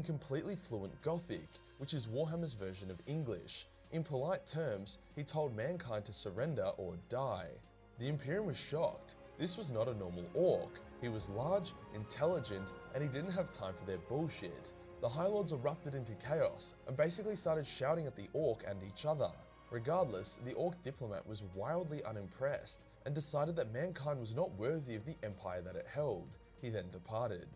completely fluent Gothic, which is Warhammer's version of English. In polite terms, he told mankind to surrender or die. The Imperium was shocked. This was not a normal orc. He was large, intelligent, and he didn't have time for their bullshit. The High Lords erupted into chaos and basically started shouting at the orc and each other. Regardless, the orc diplomat was wildly unimpressed and decided that mankind was not worthy of the empire that it held. He then departed.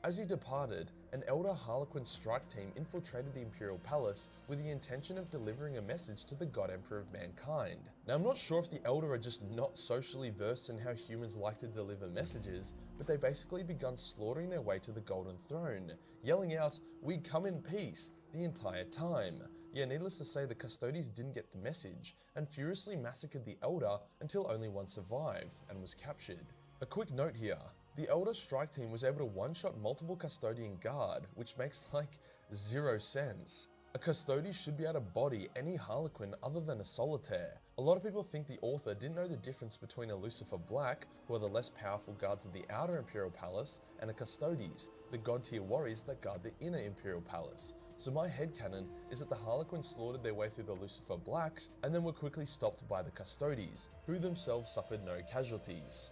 As he departed, an elder Harlequin strike team infiltrated the Imperial Palace with the intention of delivering a message to the God Emperor of mankind. Now, I'm not sure if the elder are just not socially versed in how humans like to deliver messages, but they basically begun slaughtering their way to the Golden Throne, yelling out, "We come in peace," the entire time. Yeah, needless to say, the Custodes didn't get the message and furiously massacred the elder until only one survived and was captured. A quick note here. The Elder strike team was able to one-shot multiple Custodian guard, which makes like zero sense. A Custodes should be able to body any Harlequin other than a Solitaire. A lot of people think the author didn't know the difference between a Lucifer Black, who are the less powerful guards of the outer Imperial Palace, and a Custodes, the god tier warriors that guard the inner Imperial Palace. So my headcanon is that the Harlequins slaughtered their way through the Lucifer Blacks and then were quickly stopped by the Custodes, who themselves suffered no casualties.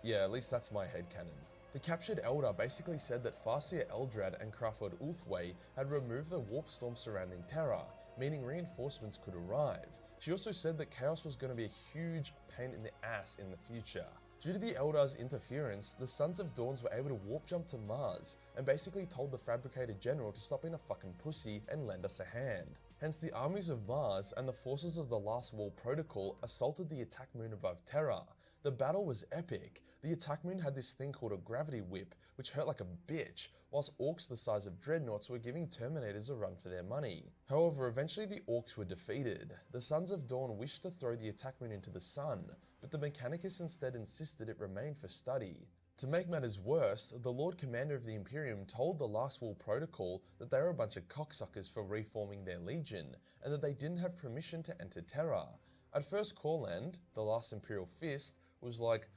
Yeah, at least that's my headcanon. The captured Elder basically said that Farseer Eldrad and Crawford Ulthway had removed the warp storm surrounding Terra, meaning reinforcements could arrive. She also said that Chaos was going to be a huge pain in the ass in the future. Due to the Eldar's interference, the Sons of Dawns were able to warp jump to Mars and basically told the Fabricator General to stop being a fucking pussy and lend us a hand. Hence, the armies of Mars and the forces of the Last Wall Protocol assaulted the attack moon above Terra. The battle was epic. The attack moon had this thing called a gravity whip, which hurt like a bitch, whilst orcs the size of dreadnoughts were giving Terminators a run for their money. However, eventually the orcs were defeated. The Sons of Dawn wished to throw the attack moon into the sun, but the Mechanicus instead insisted it remained for study. To make matters worse, the Lord Commander of the Imperium told the Last Wall Protocol that they were a bunch of cocksuckers for reforming their legion, and that they didn't have permission to enter Terra. At first, Corland, the last Imperial Fist, was like,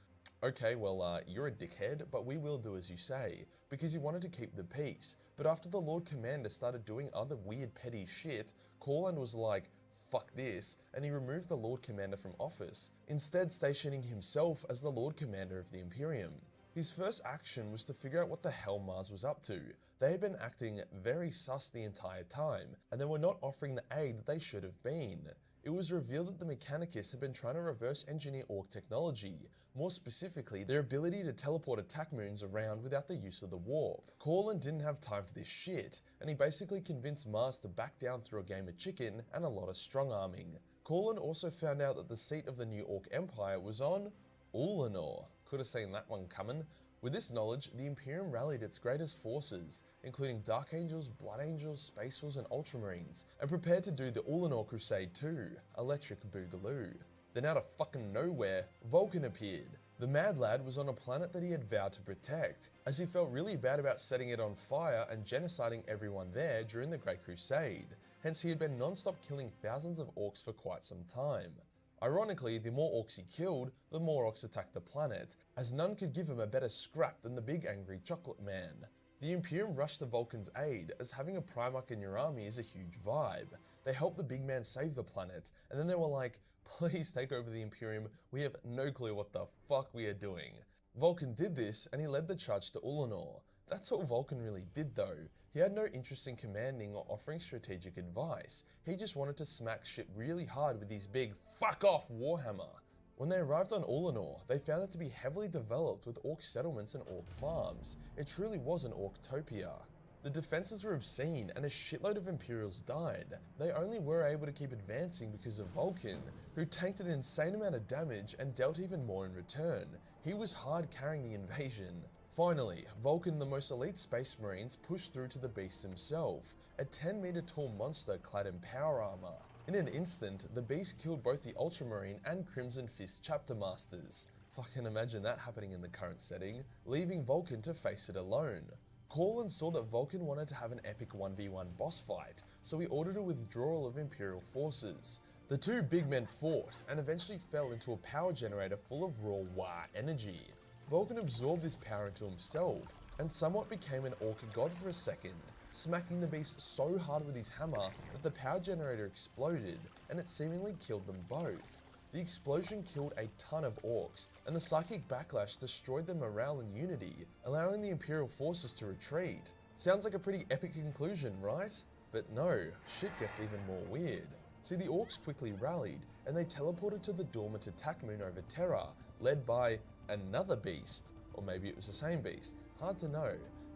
"Okay, well, you're a dickhead, but we will do as you say," because he wanted to keep the peace. But after the Lord Commander started doing other weird petty shit, Corland was like, "Fuck this," and he removed the Lord Commander from office, instead stationing himself as the Lord Commander of the Imperium. His first action was to figure out what the hell Mars was up to. They had been acting very sus the entire time, and they were not offering the aid that they should have been. It was revealed that the Mechanicus had been trying to reverse engineer orc technology, more specifically their ability to teleport attack moons around without the use of the warp. Corland didn't have time for this shit, and he basically convinced Mars to back down through a game of chicken and a lot of strong arming. Corland also found out that the seat of the new Orc Empire was on Ullanor. Could have seen that one coming. With this knowledge, the Imperium rallied its greatest forces, including Dark Angels, Blood Angels, Space Wolves, and Ultramarines, and prepared to do the Ullanor Crusade too, Electric Boogaloo. Then out of fucking nowhere, Vulcan appeared. The Mad Lad was on a planet that he had vowed to protect, as he felt really bad about setting it on fire and genociding everyone there during the Great Crusade. Hence, he had been non-stop killing thousands of orcs for quite some time. Ironically, the more orcs he killed, the more orcs attacked the planet, as none could give him a better scrap than the big angry chocolate man. The Imperium rushed to Vulcan's aid, as having a Primarch in your army is a huge vibe. They helped the big man save the planet, and then they were like, "Please take over the Imperium, we have no clue what the fuck we are doing." Vulcan did this, and he led the charge to Ullanor. That's all Vulcan really did though. He had no interest in commanding or offering strategic advice. He just wanted to smack shit really hard with his big "fuck off" warhammer. When they arrived on Ullanor, they found it to be heavily developed with orc settlements and orc farms. It truly was an orctopia. The defenses were obscene and a shitload of Imperials died. They only were able to keep advancing because of Vulcan, who tanked an insane amount of damage and dealt even more in return. He was hard carrying the invasion. Finally, Vulcan, the most elite space marines, pushed through to the beast himself, a 10-meter tall monster clad in power armor. In an instant, the beast killed both the Ultramarine and Crimson Fist chapter masters. Fucking imagine that happening in the current setting, leaving Vulcan to face it alone. Corland saw that Vulcan wanted to have an epic 1v1 boss fight, so he ordered a withdrawal of Imperial forces. The two big men fought, and eventually fell into a power generator full of raw Wa energy. Vulcan absorbed this power into himself, and somewhat became an orc god for a second, smacking the beast so hard with his hammer that the power generator exploded, and it seemingly killed them both. The explosion killed a ton of orcs, and the psychic backlash destroyed their morale and unity, allowing the Imperial forces to retreat. Sounds like a pretty epic conclusion, right? But no, shit gets even more weird. See, the orcs quickly rallied, and they teleported to the dormant attack moon over Terra, led by another beast. Or maybe it was the same beast, hard to know.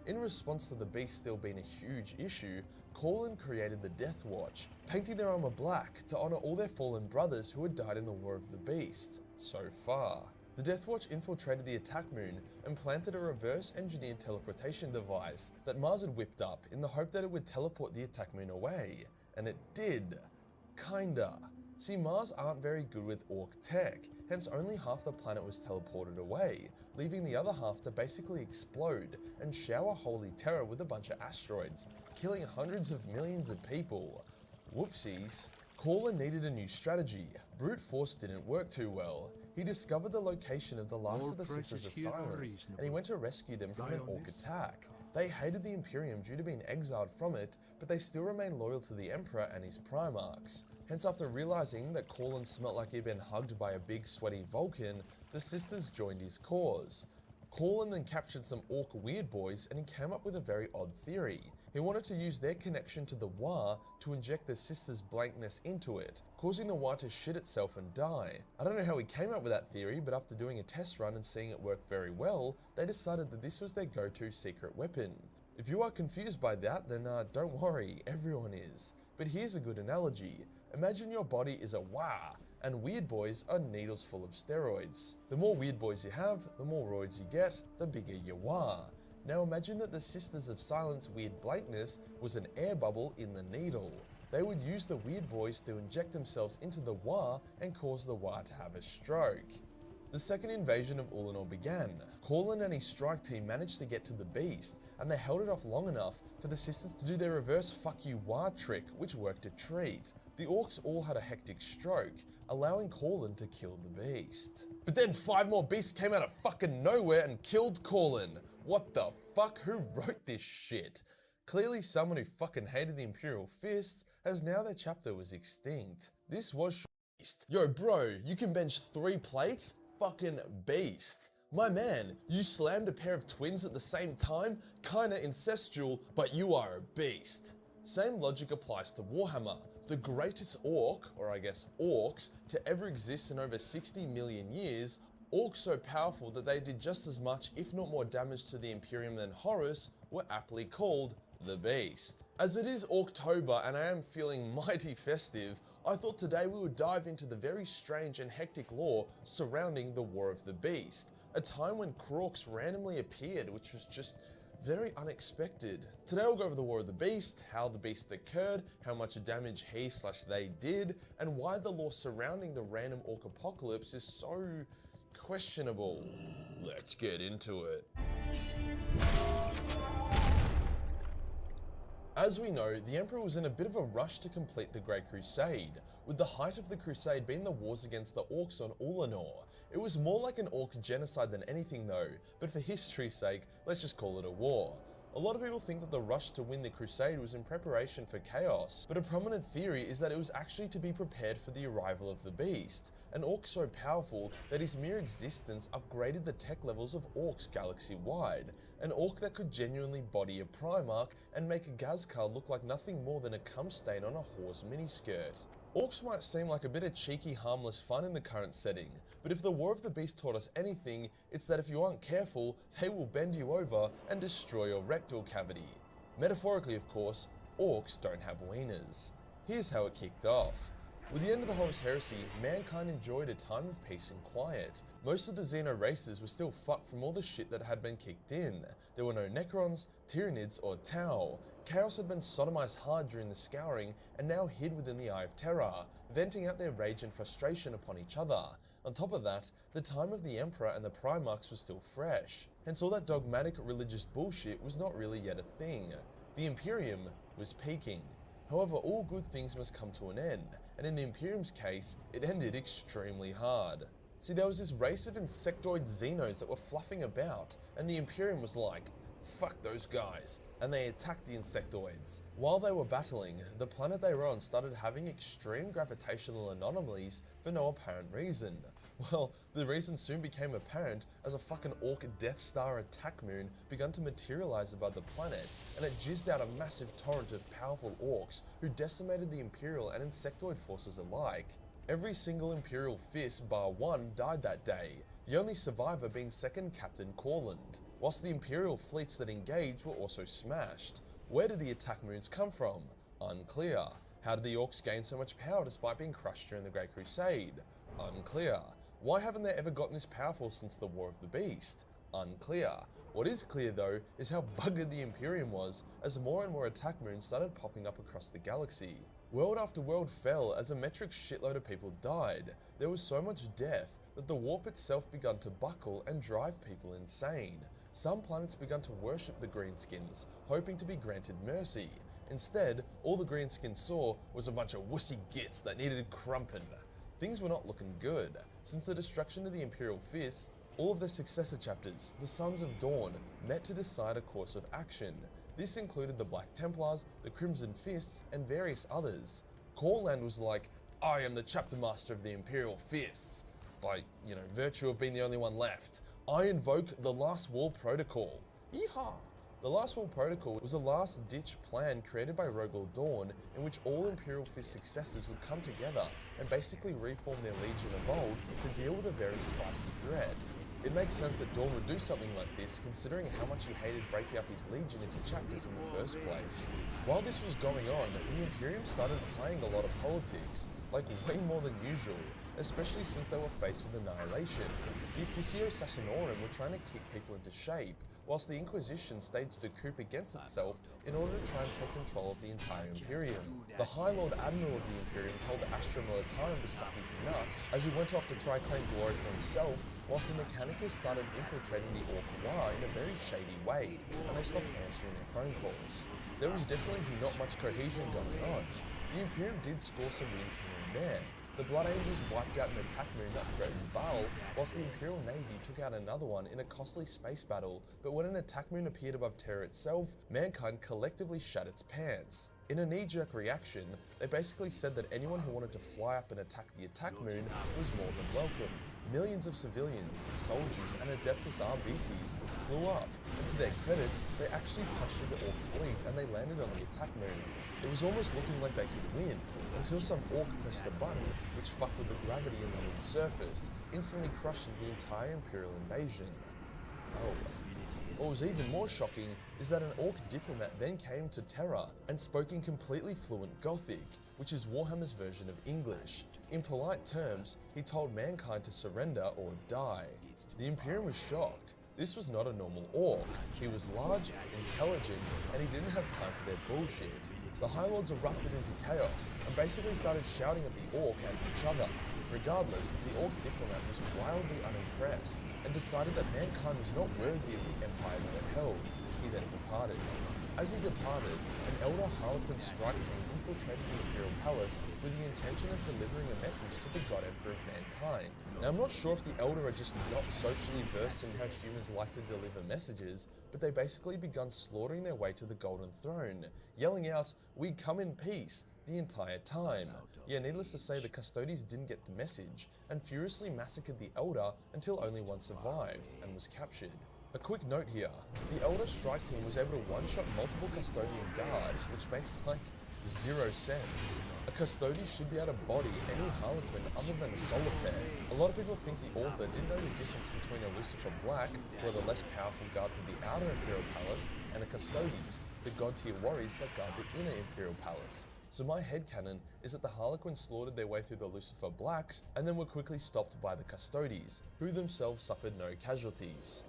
In response to the beast still being a huge issue, Corlin created the Death Watch, painting their armor black to honor all their fallen brothers who had died in the War of the Beast, so far. The Death Watch infiltrated the attack moon and planted a reverse-engineered teleportation device that Mars had whipped up in the hope that it would teleport the attack moon away. And it did. Kinda. See, Mars aren't very good with orc tech, hence only half the planet was teleported away, leaving the other half to basically explode and shower holy terror with a bunch of asteroids, killing hundreds of millions of people. Whoopsies. Corlin needed a new strategy. Brute force didn't work too well. He discovered the location of the last of the Sisters of Silence, and he went to rescue them from an orc attack. They hated the Imperium due to being exiled from it, but they still remained loyal to the Emperor and his Primarchs. Hence, after realizing that Corlin smelt like he'd been hugged by a big sweaty Vulcan, the sisters joined his cause. Corlin then captured some orc weird boys, and he came up with a very odd theory. He wanted to use their connection to the Wa to inject the sisters' blankness into it, causing the Wa to shit itself and die. I don't know how he came up with that theory, but after doing a test run and seeing it work very well, they decided that this was their go-to secret weapon. If you are confused by that, then don't worry, everyone is. But here's a good analogy. Imagine your body is a Wa, and weird boys are needles full of steroids. The more weird boys you have, the more roids you get, the bigger you Wa. Now imagine that the Sisters of Silence weird blankness was an air bubble in the needle. They would use the weird boys to inject themselves into the Wa and cause the Wa to have a stroke. The second invasion of Ulanor began. Corlin and his strike team managed to get to the beast, and they held it off long enough for the sisters to do their reverse fuck you Wa trick, which worked a treat. The orcs all had a hectic stroke, allowing Corlin to kill the beast. But then 5 more beasts came out of fucking nowhere and killed Corlin. What the fuck? Who wrote this shit? Clearly someone who fucking hated the Imperial Fists, as now their chapter was extinct. This was beast. Yo bro, you can bench 3 plates? Fucking beast. My man, you slammed a pair of twins at the same time? Kinda incestual, but you are a beast. Same logic applies to Warhammer. The greatest orc, or I guess orcs, to ever exist in over 60 million years, orcs so powerful that they did just as much, if not more damage to the Imperium than Horus, were aptly called the Beast. As it is October and I am feeling mighty festive, I thought today we would dive into the very strange and hectic lore surrounding the War of the Beast, a time when Kroorks randomly appeared, which was just very unexpected. Today we'll go over the War of the Beast, how the Beast occurred, how much damage he/they did, and why the lore surrounding the random orc apocalypse is so questionable. Let's get into it. As we know, the Emperor was in a bit of a rush to complete the Great Crusade, with the height of the crusade being the wars against the orcs on Ulanor. It was more like an orc genocide than anything though, but for history's sake, let's just call it a war. A lot of people think that the rush to win the crusade was in preparation for chaos, but a prominent theory is that it was actually to be prepared for the arrival of the Beast, an orc so powerful that his mere existence upgraded the tech levels of orcs galaxy-wide, an orc that could genuinely body a Primarch and make a Gazkar look like nothing more than a cum stain on a whore's miniskirt. Orcs might seem like a bit of cheeky, harmless fun in the current setting, but if the War of the Beast taught us anything, it's that if you aren't careful, they will bend you over and destroy your rectal cavity. Metaphorically, of course, orcs don't have wieners. Here's how it kicked off. With the end of the Horus Heresy, mankind enjoyed a time of peace and quiet. Most of the Xeno races were still fucked from all the shit that had been kicked in. There were no Necrons, Tyranids, or Tau. Chaos had been sodomized hard during the Scouring and now hid within the Eye of Terror, venting out their rage and frustration upon each other. On top of that, the time of the Emperor and the Primarchs was still fresh, hence all that dogmatic religious bullshit was not really yet a thing. The Imperium was peaking. However, all good things must come to an end, and in the Imperium's case, it ended extremely hard. See, there was this race of insectoid Xenos that were fluffing about, and the Imperium was like, fuck those guys, and they attacked the insectoids. While they were battling, the planet they were on started having extreme gravitational anomalies for no apparent reason. Well, the reason soon became apparent as a fucking orc Death Star attack moon began to materialize above the planet, and it jizzed out a massive torrent of powerful orcs who decimated the Imperial and insectoid forces alike. Every single Imperial fist bar one died that day, the only survivor being second Captain Corland, whilst the Imperial fleets that engaged were also smashed. Where did the attack moons come from? Unclear. How did the orcs gain so much power despite being crushed during the Great Crusade? Unclear. Why haven't they ever gotten this powerful since the War of the Beast? Unclear. What is clear though is how buggered the Imperium was as more and more attack moons started popping up across the galaxy. World after world fell as a metric shitload of people died. There was so much death that the warp itself began to buckle and drive people insane. Some planets began to worship the greenskins, hoping to be granted mercy. Instead, all the greenskins saw was a bunch of wussy gits that needed crumpin'. Things were not looking good. Since the destruction of the Imperial Fists, all of their successor chapters, the Sons of Dawn, met to decide a course of action. This included the Black Templars, the Crimson Fists, and various others. Corland was like, I am the chapter master of the Imperial Fists. By, virtue of being the only one left. I invoke the Last War Protocol. Yeehaw! The Last War Protocol was a last-ditch plan created by Rogel Dawn in which all Imperial Fist successors would come together and basically reform their Legion of old to deal with a very spicy threat. It makes sense that Dawn would do something like this considering how much he hated breaking up his Legion into chapters in the first place. While this was going on, the Imperium started playing a lot of politics, like way more than usual, especially since they were faced with annihilation. The Officio Sassinorum were trying to kick people into shape, whilst the Inquisition staged a coup against itself in order to try and take control of the entire Imperium. The High Lord Admiral of the Imperium told the Astra Militarum to suck his nut as he went off to try and claim glory for himself, whilst the Mechanicus started infiltrating the Orc War in a very shady way, and they stopped answering their phone calls. There was definitely not much cohesion going on. The Imperium did score some wins here and there. The Blood Angels wiped out an attack moon that threatened Baal, whilst the Imperial Navy took out another one in a costly space battle, but when an attack moon appeared above Terra itself, mankind collectively shat its pants. In a knee-jerk reaction, they basically said that anyone who wanted to fly up and attack the attack moon was more than welcome. Millions of civilians, soldiers, and Adeptus RBTs flew up, and to their credit, they actually punched through the Orc fleet and they landed on the attack moon. It was almost looking like they could win, until some Orc pressed a button, which fucked with the gravity on the moon's surface, instantly crushing the entire Imperial invasion. Oh. What was even more shocking is that an Orc diplomat then came to Terra and spoke in completely fluent Gothic, which is Warhammer's version of English. In polite terms, he told mankind to surrender or die. The Imperium was shocked. This was not a normal Orc. He was large, intelligent, and he didn't have time for their bullshit. The High Lords erupted into chaos and basically started shouting at the Orc and each other. Regardless, the Orc diplomat was wildly unimpressed and decided that mankind was not worthy of the empire that it held. He then departed. As he departed, an elder Harlequin strike team infiltrated the Imperial Palace with the intention of delivering a message to the God Emperor of mankind. Now, I'm not sure if the elder are just not socially versed in how humans like to deliver messages, but they basically begun slaughtering their way to the Golden Throne, yelling out, "We come in peace," the entire time. Yeah, needless to say, the Custodes didn't get the message, and furiously massacred the Elder until only one survived, and was captured. A quick note here, the Elder strike team was able to one-shot multiple Custodian guards, which makes like zero sense. A Custodes should be able to body any Harlequin other than a Solitaire. A lot of people think the author didn't know the difference between a Lucifer Black, who are the less powerful guards of the outer Imperial Palace, and a Custodes, the god-tier warriors that guard the inner Imperial Palace. So my headcanon is that the Harlequins slaughtered their way through the Lucifer Blacks and then were quickly stopped by the Custodes, who themselves suffered no casualties.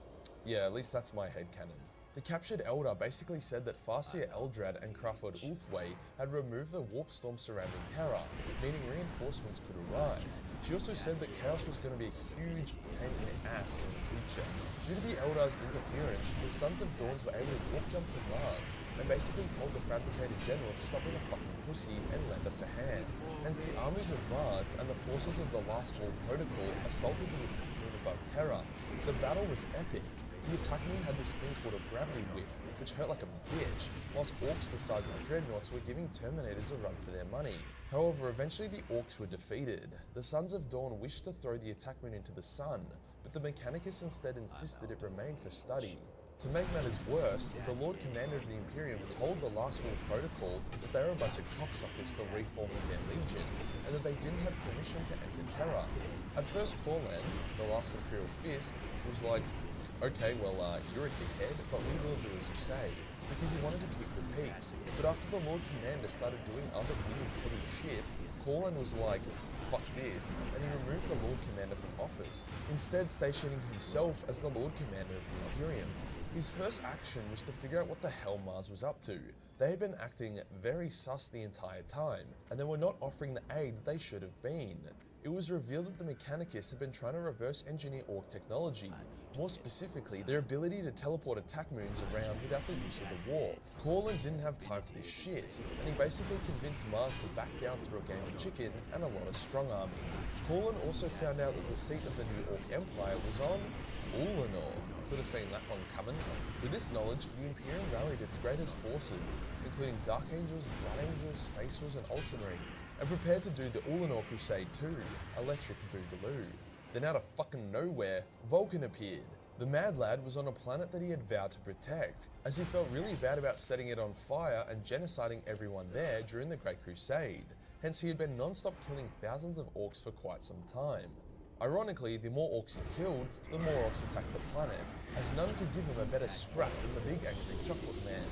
Yeah, at least that's my headcanon. The captured Elder basically said that Farseer Eldrad and Crawford Ulthway had removed the warp storm surrounding Terra, meaning reinforcements could arrive. She also said that Chaos was going to be a huge pain in the ass in the future. Due to the Eldar's interference, the Sons of Dawns were able to warp jump to Mars, and basically told the Fabricated General to stop being a fucking pussy and lend us a hand. Hence the armies of Mars and the forces of the Last War Protocol assaulted the attack moon above Terra. The battle was epic. The attack moon had this thing called a gravity whip, which hurt like a bitch, whilst orcs the size of dreadnoughts were giving Terminators a run for their money. However, eventually the orcs were defeated. The Sons of Dawn wished to throw the attack moon into the sun, but the Mechanicus instead insisted it remain for study. To make matters worse, the Lord Commander of the Imperium told the Last Will Protocol that they were a bunch of cocksuckers for reforming their legion, and that they didn't have permission to enter Terra. At first, Corland, the last Imperial Fist, was like, okay, well, you're a dickhead, but we will do as you say, because he wanted to keep the peace. But after the Lord Commander started doing other weird petty shit, Corland was like, fuck this, and he removed the Lord Commander from office, instead stationing himself as the Lord Commander of the Imperium. His first action was to figure out what the hell Mars was up to. They had been acting very sus the entire time, and they were not offering the aid that they should have been. It was revealed that the Mechanicus had been trying to reverse engineer Orc technology, more specifically their ability to teleport attack moons around without the use of the warp. Corland didn't have time for this shit, and he basically convinced Mars to back down through a game of chicken and a lot of strong arming. Corland also found out that the seat of the new Orc Empire was on Ullanor. Could have seen that one coming. With this knowledge, the Imperium rallied its greatest forces, including Dark Angels, Blood Angels, Space Wolves, and Ultramarines, and prepared to do the Ullanor Crusade too, Electric Boogaloo. Then out of fucking nowhere, Vulcan appeared. The Mad Lad was on a planet that he had vowed to protect, as he felt really bad about setting it on fire and genociding everyone there during the Great Crusade. Hence he had been non-stop killing thousands of orcs for quite some time. Ironically, the more orcs he killed, the more orcs attacked the planet, as none could give him a better scrap than the big angry chocolate man.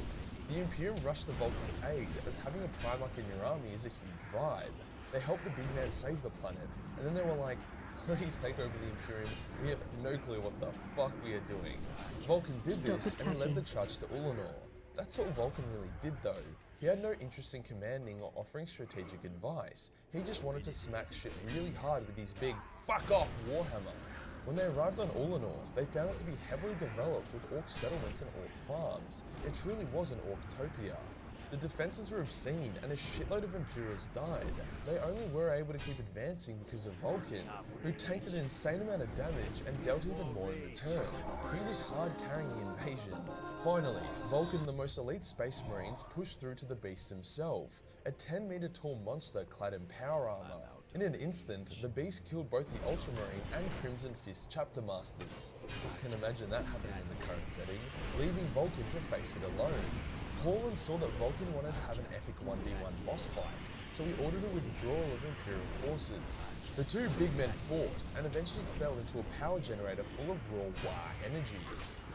The Imperium rushed to Vulcan's aid, as having a Primarch in your army is a huge vibe. They helped the big man save the planet, and then they were like, please take over the Imperium, we have no clue what the fuck we are doing. Vulcan did this, and he led the charge to Ullanor. That's all Vulcan really did though. He had no interest in commanding or offering strategic advice. He just wanted to smack shit really hard with his big fuck off warhammer. When they arrived on Ullanor, they found it to be heavily developed with orc settlements and orc farms. It truly was an orctopia. The defenses were obscene and a shitload of Imperials died. They only were able to keep advancing because of Vulcan, who tanked an insane amount of damage and dealt even more in return. He was hard carrying the invasion. Finally, Vulcan, the most elite Space Marines, pushed through to the beast himself, a 10-meter tall monster clad in power armor. In an instant, the beast killed both the Ultramarine and Crimson Fist chapter masters. I can imagine that happening in the current setting, leaving Vulcan to face it alone. Corland saw that Vulcan wanted to have an epic 1v1 boss fight, so he ordered a withdrawal of Imperial forces. The two big men fought, and eventually fell into a power generator full of raw war energy.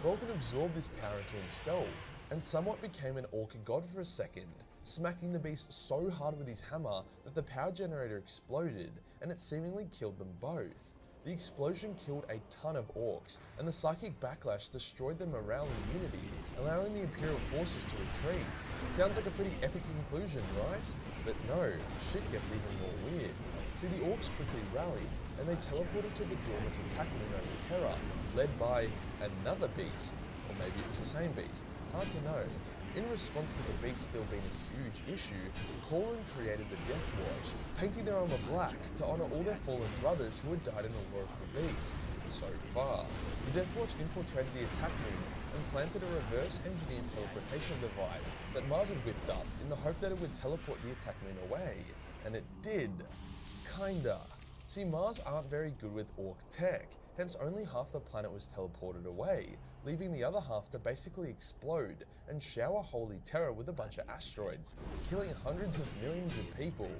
Vulcan absorbed this power into himself, and somewhat became an orc god for a second, smacking the beast so hard with his hammer that the power generator exploded, and it seemingly killed them both. The explosion killed a ton of orcs, and the psychic backlash destroyed their morale and unity, allowing the Imperial forces to retreat. Sounds like a pretty epic conclusion, right? But no, shit gets even more weird. See, the orcs quickly rallied, and they teleported to the dormant attack moon over Terra, led by another beast. Or maybe it was the same beast, hard to know. In response to the beast still being a huge issue, Corland created the Death Watch, painting their armor black to honor all their fallen brothers who had died in the War of the Beast. So far, the Death Watch infiltrated the attack moon and planted a reverse-engineered teleportation device that Mars had whipped up in the hope that it would teleport the attack moon away. And it did. Kinda. See, Mars aren't very good with orc tech, hence only half the planet was teleported away, leaving the other half to basically explode and shower holy terror with a bunch of asteroids, killing hundreds of millions of people.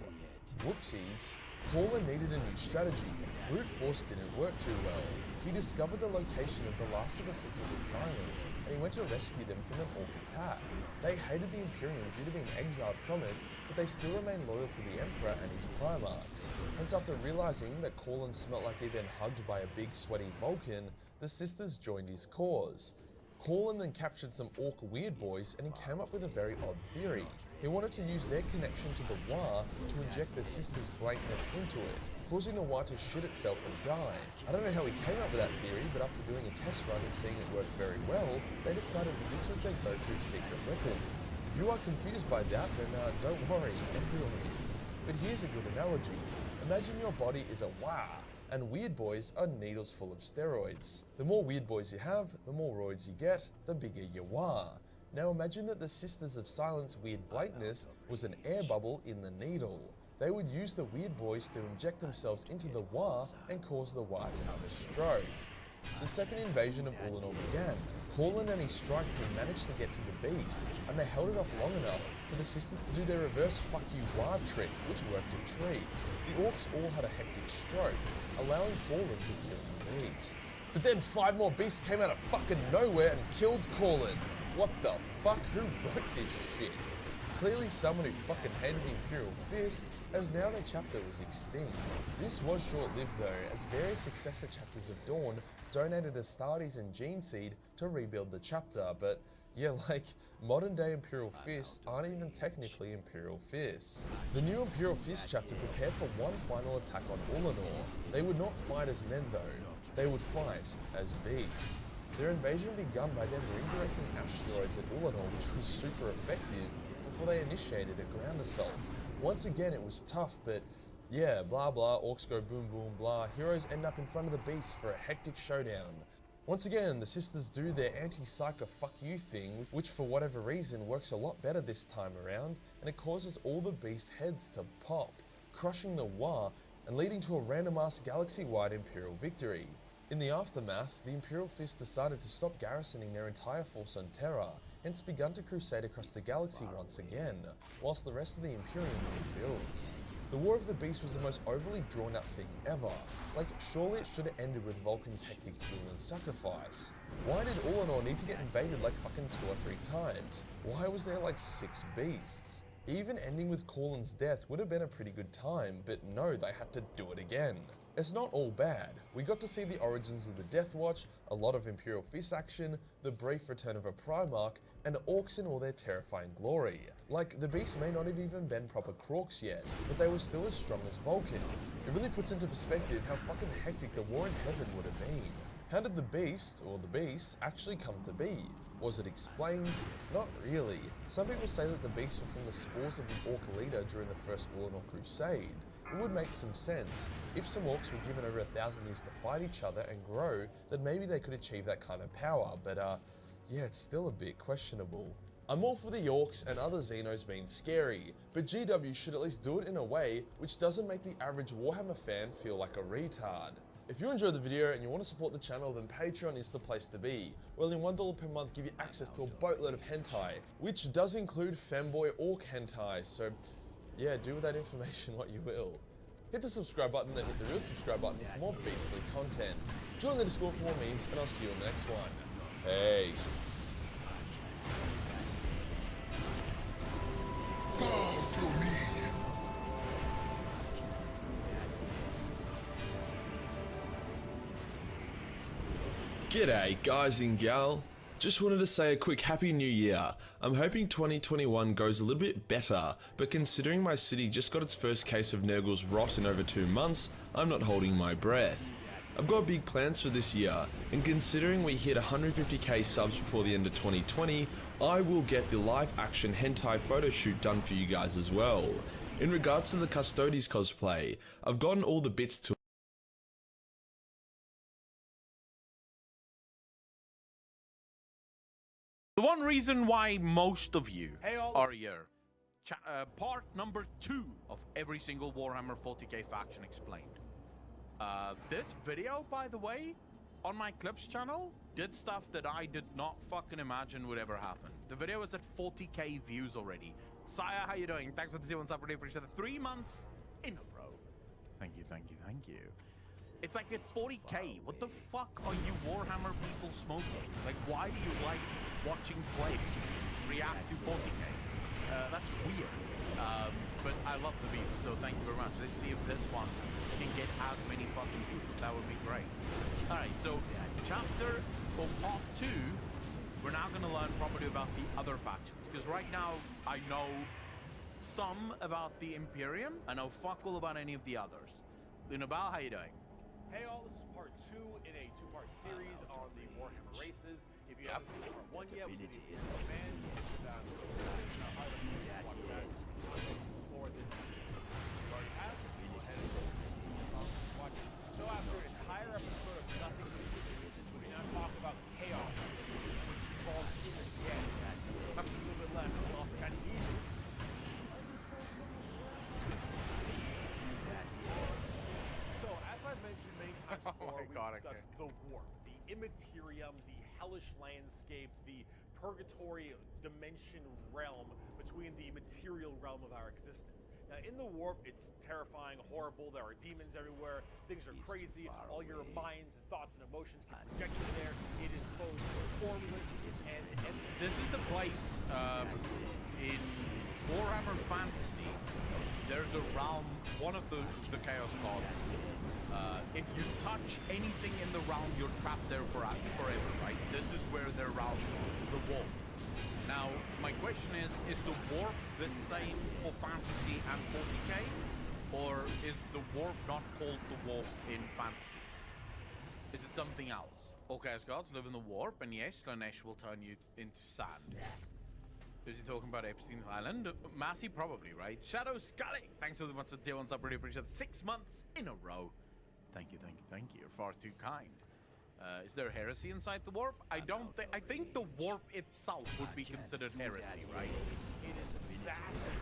Whoopsies. Corland needed a new strategy. Brute force didn't work too well. He discovered the location of the last of the Sisters of Silence, and he went to rescue them from an orc attack. They hated the Imperium due to being exiled from it, but they still remained loyal to the Emperor and his Primarchs. Hence, after realizing that Corland smelt like he'd been hugged by a big sweaty Vulcan, the Sisters joined his cause. Corland then captured some orc weird boys, and he came up with a very odd theory. He wanted to use their connection to the Wa to inject the Sisters' blankness into it, causing the Wa to shit itself and die. I don't know how he came up with that theory, but after doing a test run and seeing it work very well, they decided that this was their go-to secret weapon. If you are confused by that, then don't worry, everyone is. But here's a good analogy. Imagine your body is a Wa. and weird boys are needles full of steroids. The more weird boys you have, the more roids you get, the bigger you are. Now imagine that the Sisters of Silence weird blankness was an air bubble in the needle. They would use the weird boys to inject themselves into the wah and cause the wah to have a stroke. The second invasion of Ulanor began. Corlin and his strike team managed to get to the beast, and they held it off long enough for the Sisters to do their reverse fuck you wah trick, which worked a treat. The orcs all had a hectic stroke, allowing Corlin to kill the beast. But then 5 more beasts came out of fucking nowhere and killed Corlin. What the fuck? Who wrote this shit? Clearly someone who fucking hated the Imperial Fist, as now their chapter was extinct. This was short-lived though, as various successor chapters of Dawn donated Astartes and Gene Seed to rebuild the chapter, but yeah, like, modern day Imperial Fists aren't even technically Imperial Fists. The new Imperial Fist chapter prepared for one final attack on Ulanor. They would not fight as men though, they would fight as beasts. Their invasion begun by them redirecting asteroids at Ulanor, which was super effective, before they initiated a ground assault. Once again it was tough, but yeah, blah blah, orcs go boom boom blah, heroes end up in front of the beast for a hectic showdown. Once again, the Sisters do their anti-psycho fuck you thing, which for whatever reason works a lot better this time around, and it causes all the beast heads to pop, crushing the wah and leading to a random-ass galaxy-wide Imperial victory. In the aftermath, the Imperial Fist decided to stop garrisoning their entire force on Terra, hence begun to crusade across the galaxy once again, whilst the rest of the Imperium rebuilds. The War of the Beast was the most overly drawn out thing ever. Like, surely it should have ended with Vulcan's hectic duel and sacrifice. Why did Ulanor need to get invaded like fucking 2 or 3 times? Why was there like 6 beasts? Even ending with Corlin's death would have been a pretty good time, but no, they had to do it again. It's not all bad. We got to see the origins of the Death Watch, a lot of Imperial Fist action, the brief return of a Primarch, and orcs in all their terrifying glory. Like, the beasts may not have even been proper Krorks yet, but they were still as strong as Vulcan. It really puts into perspective how fucking hectic the war in heaven would have been. How did the beast, or the beasts, actually come to be? Was it explained? Not really. Some people say that the beasts were from the spores of the orc leader during the First Ulanor Crusade. It would make some sense. If some orcs were given over 1,000 years to fight each other and grow, then maybe they could achieve that kind of power, but yeah, it's still a bit questionable. I'm all for the orcs and other Xenos being scary, but GW should at least do it in a way which doesn't make the average Warhammer fan feel like a retard. If you enjoyed the video and you want to support the channel, then Patreon is the place to be. Where only $1 per month give you access to a boatload of hentai, which does include femboy orc hentai, so yeah, do with that information what you will. Hit the subscribe button, then hit the real subscribe button for more beastly content. Join the Discord for more memes, and I'll see you in the next one. Peace. G'day guys and gal. Just wanted to say a quick happy new year. I'm hoping 2021 goes a little bit better, but considering my city just got its first case of Nurgle's rot in over 2 months, I'm not holding my breath. I've got big plans for this year, and considering we hit 150k subs before the end of 2020, I will get the live action hentai photo shoot done for you guys as well. In regards to the Custodes cosplay, I've gotten all the bits to The one reason why most of you are here, part number 2 of every single Warhammer 40k faction explained. This video, by the way, on my clips channel, did stuff that I did not fucking imagine would ever happen. The video is at 40k views already. Saya, how you doing? Thanks for the 0 sub, really appreciate it. 3 months in a row. Thank you, thank you, thank you. It's like at 40k. What the fuck are you Warhammer people smoking? Like, why do you like watching players react to 40k? That's weird. But I love the views, so thank you very much. Let's see if this one can get as many fucking views. That would be great. Alright, so chapter or part 2, we're now going to learn properly about the other factions. Because right now, I know some about the Imperium. I know fuck all about any of the others. Lunabal, how you doing? Hey all, this is part 2 in a 2-part series on the Warhammer races. If you haven't seen part 1 yet, we did a fan. Watch that for this episode. If you already have, go ahead and watch it. So iconic. Discuss the warp, the immaterium, the hellish landscape, the purgatory dimension realm between the material realm of our existence. Now, in the warp, it's terrifying, horrible. There are demons everywhere. Things are crazy. All your minds and thoughts and emotions get projected there. It is both formless and This is the place in Warhammer Fantasy. There's a realm, one of the Chaos Gods. If you touch anything in the realm, you're trapped there forever, right? This is where their realm, the warp. Now, my question is the warp the same for fantasy and 40k? Or is the warp not called the warp in fantasy? Is it something else? All Chaos Gods live in the warp, and yes, Slanesh will turn you into sand. Is he talking about Epstein's Island? Massey, probably, right? Shadow Scully! Thanks so much for the tier 1 sub, really appreciate it. 6 months in a row. Thank you, thank you, thank you. You're far too kind. Is there heresy inside the warp? I think the warp itself would be considered heresy, right? it is vast and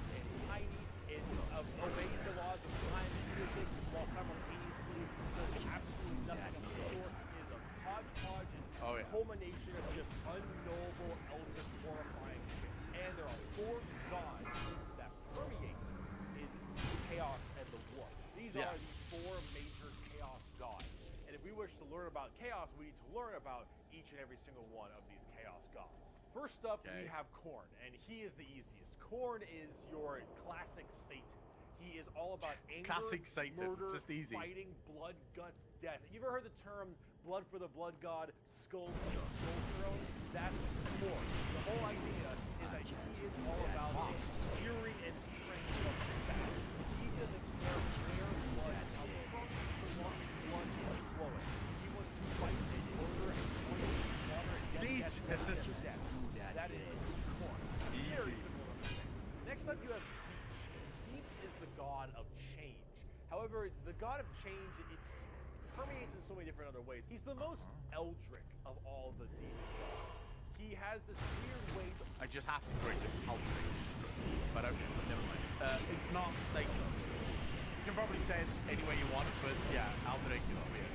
tiny. It obeys the laws of time and physics while simultaneously does absolutely nothing of the sort. It is a hodgepodge and culmination of just unknowable, eldritch, horrifying shit. And there are 4 gods that permeate in chaos and the warp. These are the 4 major chaos gods. And if we wish to learn about chaos, we need to learn about each and every single one of these chaos gods. First up, we have Khorne, and he is the easiest. Khorne is your classic Satan. He is all about anger, murder, just easy. fighting, blood, guts, death. You ever heard the term blood for the blood god, skull for the skull throne? That's Khorne. The whole idea is that he is all about fury and strength of battle. He doesn't care where blood comes from. He wants blood flowing. He wants to fight and murder and slaughter and death. That is Khorne. Very simple to understand. Next up, you have Tzeentch. Tzeentch is the god of change. However, the god of change, it permeates in so many different other ways. He's the most eldritch of all the demon gods. He has this weird way to... I just have to break this eldritch. But okay, never mind. It's not like... You can probably say it any way you want, but yeah, eldritch is weird.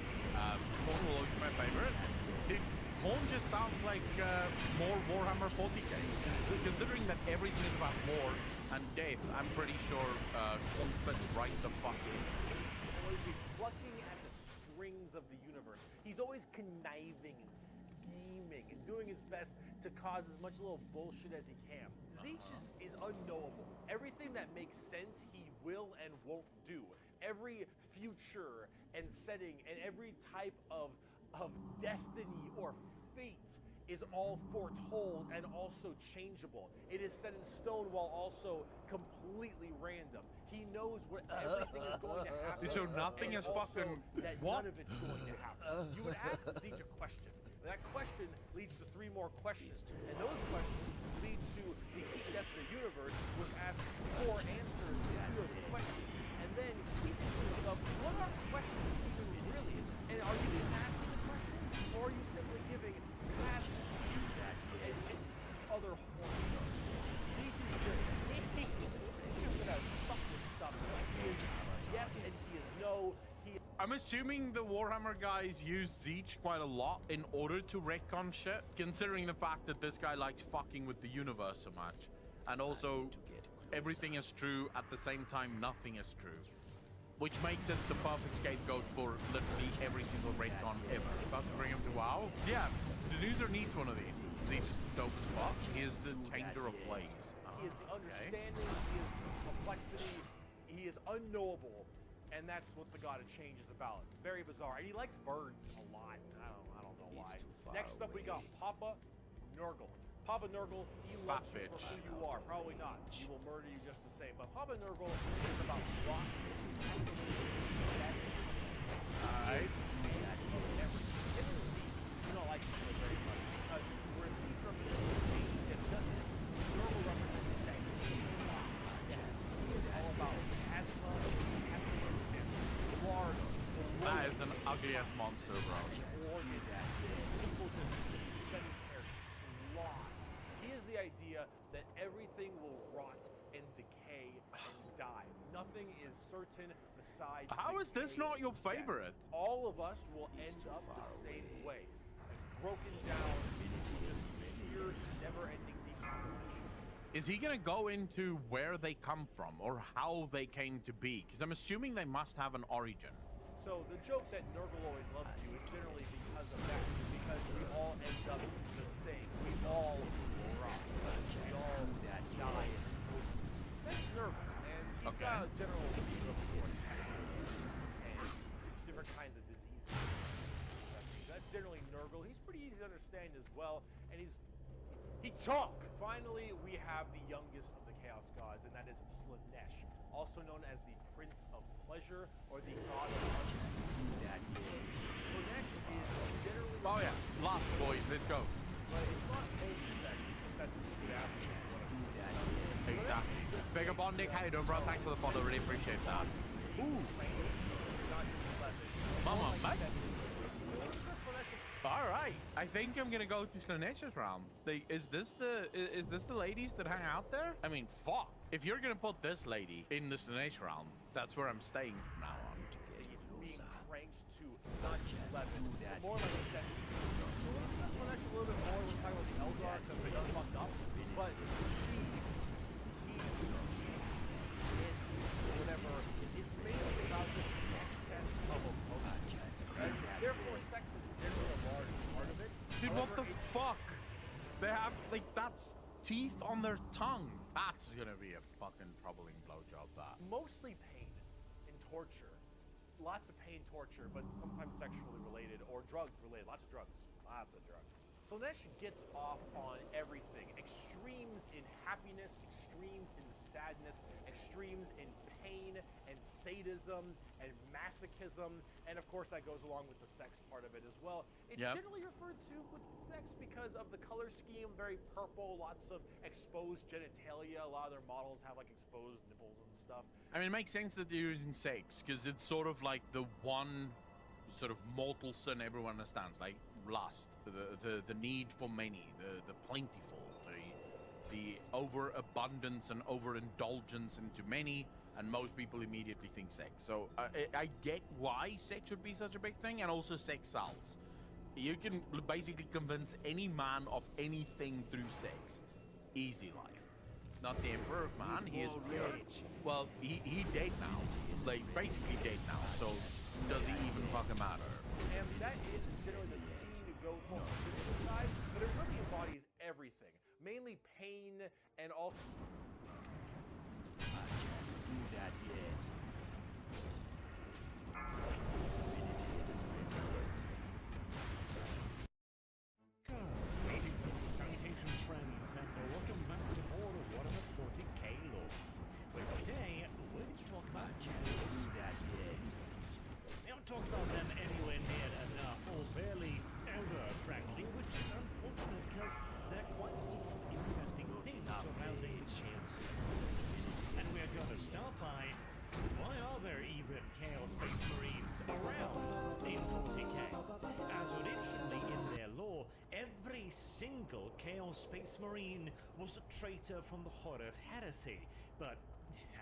Khorne will always be my favorite. Khorne just sounds like more Warhammer 40k. Considering that everything is about war and death, I'm pretty sure Khorne fits right the fuck in. He'll always be plucking at the strings of the universe. He's always conniving and scheming and doing his best to cause as much little bullshit as he can. Tzeentch is unknowable. Everything that makes sense, he will and won't do. Every future and setting and every type of destiny or fate is all foretold and also changeable. It is set in stone while also completely random. He knows what everything is going to happen. So nothing is fucking that what? None of it's going to happen. You would ask Tzeentch a question. And that question leads to 3 more questions. And those questions lead to the heat death of the universe, which asks 4 answers to those questions. And then he thinks to himself, what are questions even really? And are you even asking the questions? Or are you simply giving past views and other horror? Tzeentch is just, he's gonna fuck this stuff. He is yes and he is no. I'm assuming the Warhammer guys use Tzeentch quite a lot in order to retcon shit, considering the fact that this guy likes fucking with the universe so much. And also, everything is true at the same time nothing is true. Which makes it the perfect scapegoat for literally every single retcon ever. About to bring him to WoW? Yeah, the user needs one of these. Tzeentch is dope as fuck. He is the changer of plays. He is the understanding, he is the complexity, he is unknowable. And that's what the God of Change is about. Very bizarre. And he likes birds a lot. I don't know why. Next up, we got Papa Nurgle. Papa Nurgle, he loves you for who you are. Probably not. He will murder you just the same. But Papa Nurgle is about rock. Alright. You don't like him very much. Because where Tzeentch represents change and doesn't, Nurgle represents stagnation. He is all about asthma. That is an ugly ass monster, bro. People just sedentary sloth. He is the idea that everything will rot and decay and die. Nothing thing is certain besides. How is this not your favorite? All of us will end up the same way, like broken down into just pure, never-ending decomposition. Is he gonna go into where they come from or how they came to be? Because I'm assuming they must have an origin. So the joke that Nurgle always loves you is generally because of that, because we all end up the same. We all rot. We all die. That's Nurgle, and he's got a general view of and different kinds of diseases. That's generally Nurgle. He's pretty easy to understand as well, and he's chalk. Finally, we have the youngest of the Chaos Gods, and that is Slaanesh, also known as the Prince of Pleasure or the God of Slaanesh is generally. Oh yeah, lost boys, let's go. But it's not holy sex. That's a good after. Exactly. Vagabondic, how you doing, bro? Thanks for the follow, really appreciate that. Ooh. Mama, mate. All right, I think I'm gonna go to Slaanesh's realm. Is this the ladies that hang out there? I mean, fuck. If you're gonna put this lady in the Slaanesh realm, that's where I'm staying from now on. Being cranked to not 11, but more like 17. So let's discuss Slaanesh a little bit more. We're talking about the Eldar because they done fucked up. But he, whatever, is mainly about the excess of a potion. Therefore, sex is generally a large part of it. Dude, what the fuck? They have, like, that's teeth on their tongue. That's gonna be a fucking troubling blowjob, that. Mostly pain and torture. Lots of pain, torture, but sometimes sexually related or drug related. Lots of drugs. Lots of drugs. Slaanesh gets off on everything. Extremes in happiness, extremes in sadness, extremes in pain and sadism and masochism, and of course that goes along with the sex part of it as well. It's generally referred to with sex because of the color scheme, very purple, lots of exposed genitalia. A lot of their models have like exposed nipples and stuff. I mean, it makes sense that they're using sex because it's sort of like the one sort of mortal sin everyone understands, like lust, the need for many, the plentiful, the overabundance and overindulgence into many, and most people immediately think sex. So I get why sex would be such a big thing, and also sex sells. You can basically convince any man of anything through sex. Easy life. Not the Emperor of Man, he is pure. Well, he dead now. Like, basically dead now, so does he even fucking matter? And that is generally the thing to go for on the physical side, but it really embodies everything. Mainly pain and also... I can't do that yet. Greetings and salutations, friends, and welcome back to more of Warhammer 40k lore. Where today we're going to talk about we don't talk about them anywhere near enough, or barely ever, frankly, which is unfortunate because they're quite interesting things surrounding the Chaos Space. And we're going to start by, why are there even Chaos Space Marines around in 40k? As originally in their lore, every single Chaos Space Marine was a traitor from the Horus Heresy, but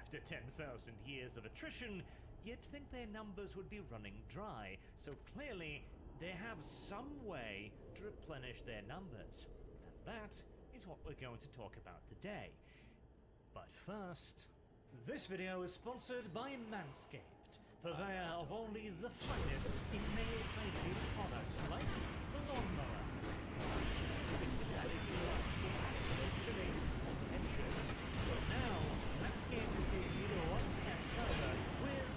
after 10,000 years of attrition, you'd think their numbers would be running dry, so clearly they have some way to replenish their numbers. And that is what we're going to talk about today. But first, this video is sponsored by Manscaped, purveyor of only the finest in male hygiene products like the lawnmower. But now, Manscaped is taking it one step further with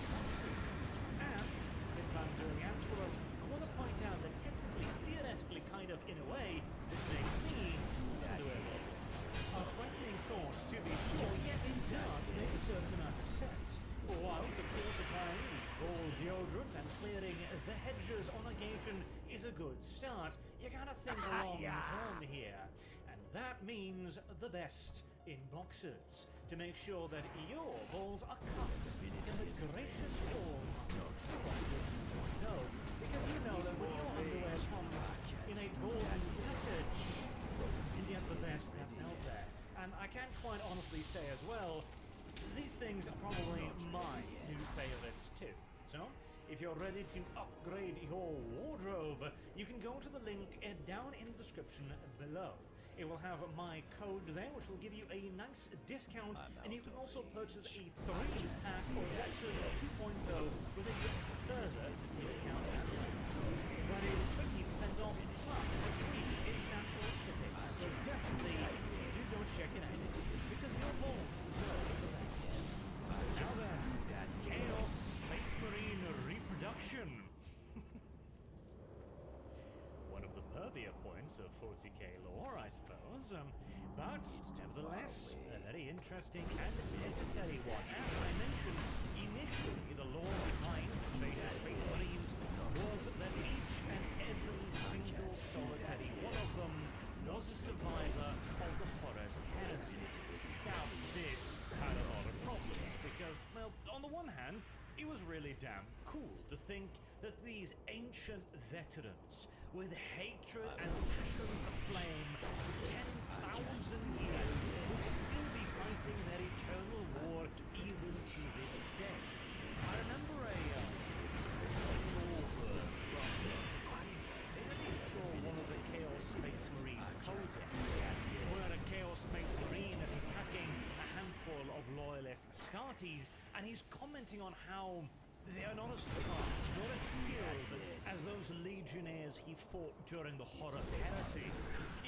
boxers. And since I'm doing ads for them, I want to point out that technically, theoretically, kind of in a way, this makes me underwear. A frightening thought, to be sure, yet it does make a certain amount of sense. Whilst, of course, applying the gold deodorant and clearing the hedges on occasion is a good start, you gotta think long term here. And that means the best in boxers, to make sure that your balls are cupped in the gracious form of boxers. No, because you know that when your underwear comes in a golden package, and yet the best that's out there. And I can't quite honestly say as well, these things things are probably my new favorites too. So, if you're ready to upgrade your wardrobe, you can go to the link down in the description below. It will have my code there, which will give you a nice discount, and you can also purchase a 3-pack of Rexers 2.0 with a further discount at time. That is 20% off plus free international shipping. So definitely do go check it out, because your balls deserve the best. Now then, Chaos Space Marine reproduction. One of the pervier points of 40k lore, I suppose, but nevertheless, a very interesting and necessary one. As I mentioned, initially the lore behind the traitor Space Marines was that each and every single solitary one of them was a survivor of the Horus Heresy. Now, this had a lot of problems because, well, on the one hand, it was really damn cool to think that these ancient veterans, with hatred and passions aflame for 10,000 years, would still be fighting their eternal war even to this day. I remember a novel from I'm very sure one of the Chaos Space Marine codex, where a Chaos Space Marine is attacking a handful of loyalist Astartes, and he's commenting on how they are not as fast, nor as skilled as those legionnaires he fought during the Horus Heresy.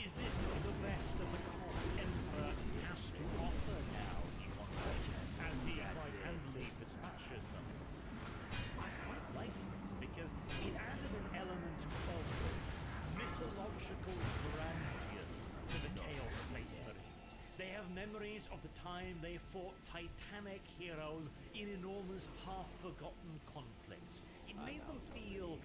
Is this the best of the Corps Emperor has to offer now, he wonders, as he quite handily dispatches them? I quite like this because it added an element of mythological grandeur to the Chaos Space Marines. They have memories of the time they fought titanic heroes in enormous half-forgotten conflicts. It made them feel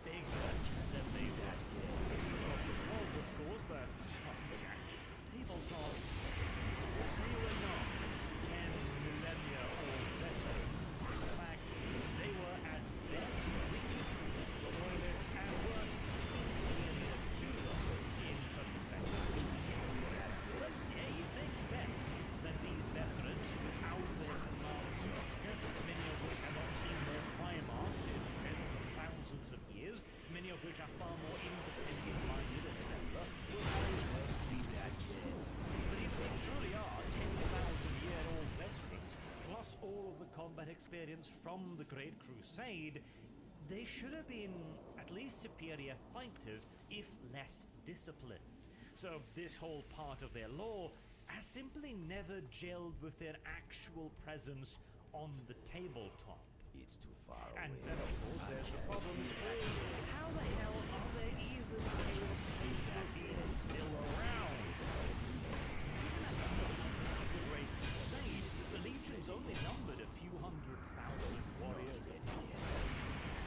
bigger than they were. The problem was, of course, that on the actual tabletop, they were not 10 millennia old veterans. In fact, they were at best the loyalists, and worst, inferior to them in such respects. But yeah, it makes sense that these veterans, without their command structure, many of which have not seen their primarchs in tens of thousands of years, many of which are far more independent-minded, etc., will always be that sort. But if they truly are 10,000-year-old veterans, plus all of the combat experience from the Great Crusade, they should have been at least superior fighters, if less disciplined. So this whole part of their lore has simply never gelled with their actual presence on the tabletop. It's too far And away. then, of course, there's the problems. How the hell are there even Chaos Space Marines still around? Even at the height of the Great Crusade, the Legions only numbered a few 100,000 warriors apiece.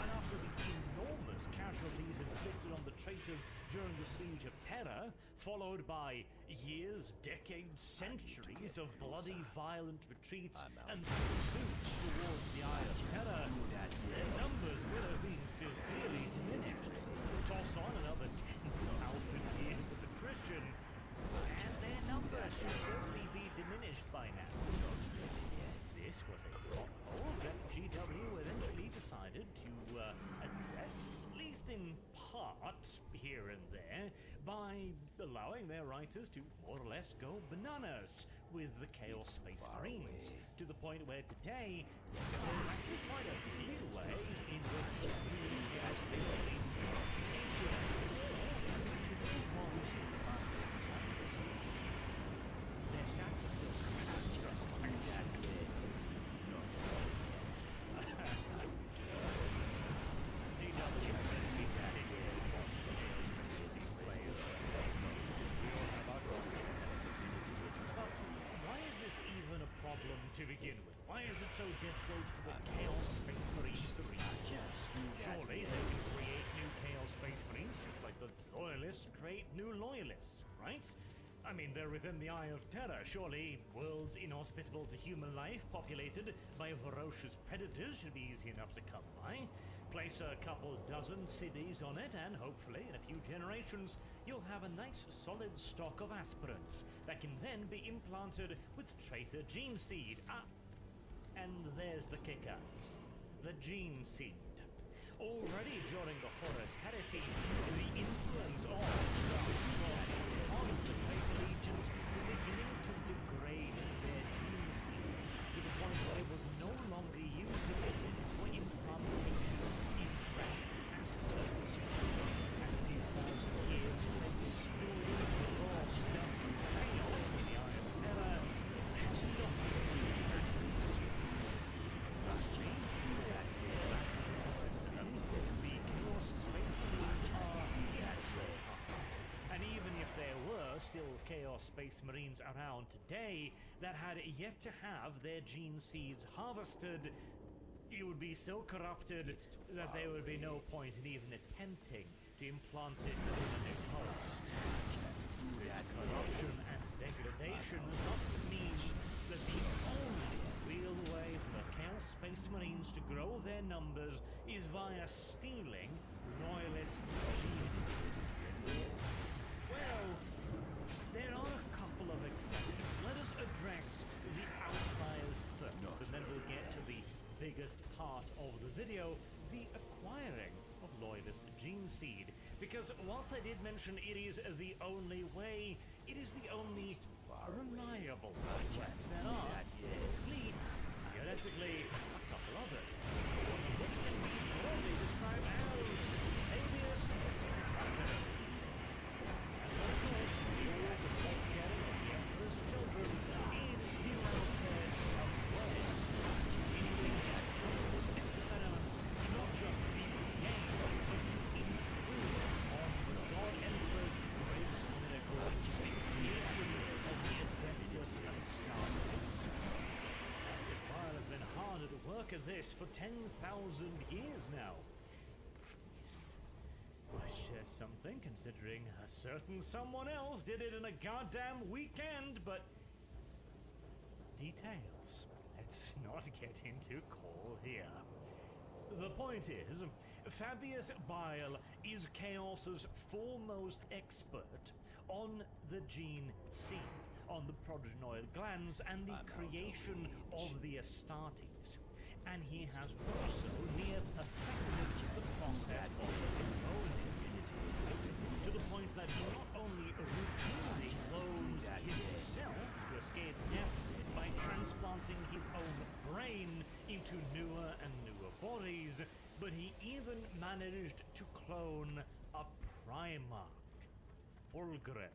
And after the enormous casualties inflicted on the traitors during the Siege of Terra, followed by years, decades, centuries of bloody, violent retreats and pursuits towards the Eye of Terror, their numbers will have been severely diminished. Toss on another 10,000 years of attrition, and their numbers should certainly be diminished by now. This was a pothole that GW eventually decided to address, at least in part, here and there, by allowing their writers to more or less go bananas with the Chaos Space Marines, to the point where today there's actually quite a few ways in which the Chaos Space Marines are changing. Their stats are still crap. Problem to begin with. Why is it so difficult for the Chaos Space Marines to reproduce? Surely they can create new Chaos Space Marines just like the Loyalists create new Loyalists, right? I mean, they're within the Eye of Terror. Surely worlds inhospitable to human life, populated by ferocious predators, should be easy enough to come by. Place a couple dozen cities on it, and hopefully, in a few generations, you'll have a nice solid stock of aspirants that can then be implanted with traitor gene seed. And there's the kicker. The gene seed. Already during the Horus Heresy, the influence of the traitor legions were beginning to degrade their gene seed to the point that it was no longer usable for implantation in fresh aspirants. And a few thousand years spent stewing the raw stuff of chaos in the Eye of Terror has not been as consumed. Lastly, the Chaos Space Marines are that rare. And even if there were still Chaos Space Marines around today that had yet to have their gene seeds harvested, it would be so corrupted that there would be no point in even attempting to implant it in a new host. This corruption and degradation thus means that the only real way for the Chaos Space Marines to grow their numbers is via stealing loyalist gene seeds. Well, there are a couple of exceptions. Let us address the outliers first, and then we'll get to the biggest part of the video, the acquiring of loyalist gene seed. Because whilst I did mention it is the only way, it is the only reliable way. There are, theoretically, a couple others, one of which can be broadly described as Fabius Tartan. And of course, the old forgetting of the Emperor's children is still out there somewhere, continuing his countless experiments to not just be gained, but to improve on the God Emperor's greatest miracle, the creation of the Adeptus Astartes. This bile has been hard at work at this for 10,000 years now. Which says something, considering a certain someone else did it in a goddamn weekend, but... details. Let's not get into coal here. The point is, Fabius Bile is Chaos's foremost expert on the gene seed, on the progenoid glands, and the creation of the Astartes. And he has also near perfected the process of cloning, to the point that he not only routinely clones himself to escape death by transplanting his own brain into newer and newer bodies, but he even managed to clone a Primarch, Fulgrim.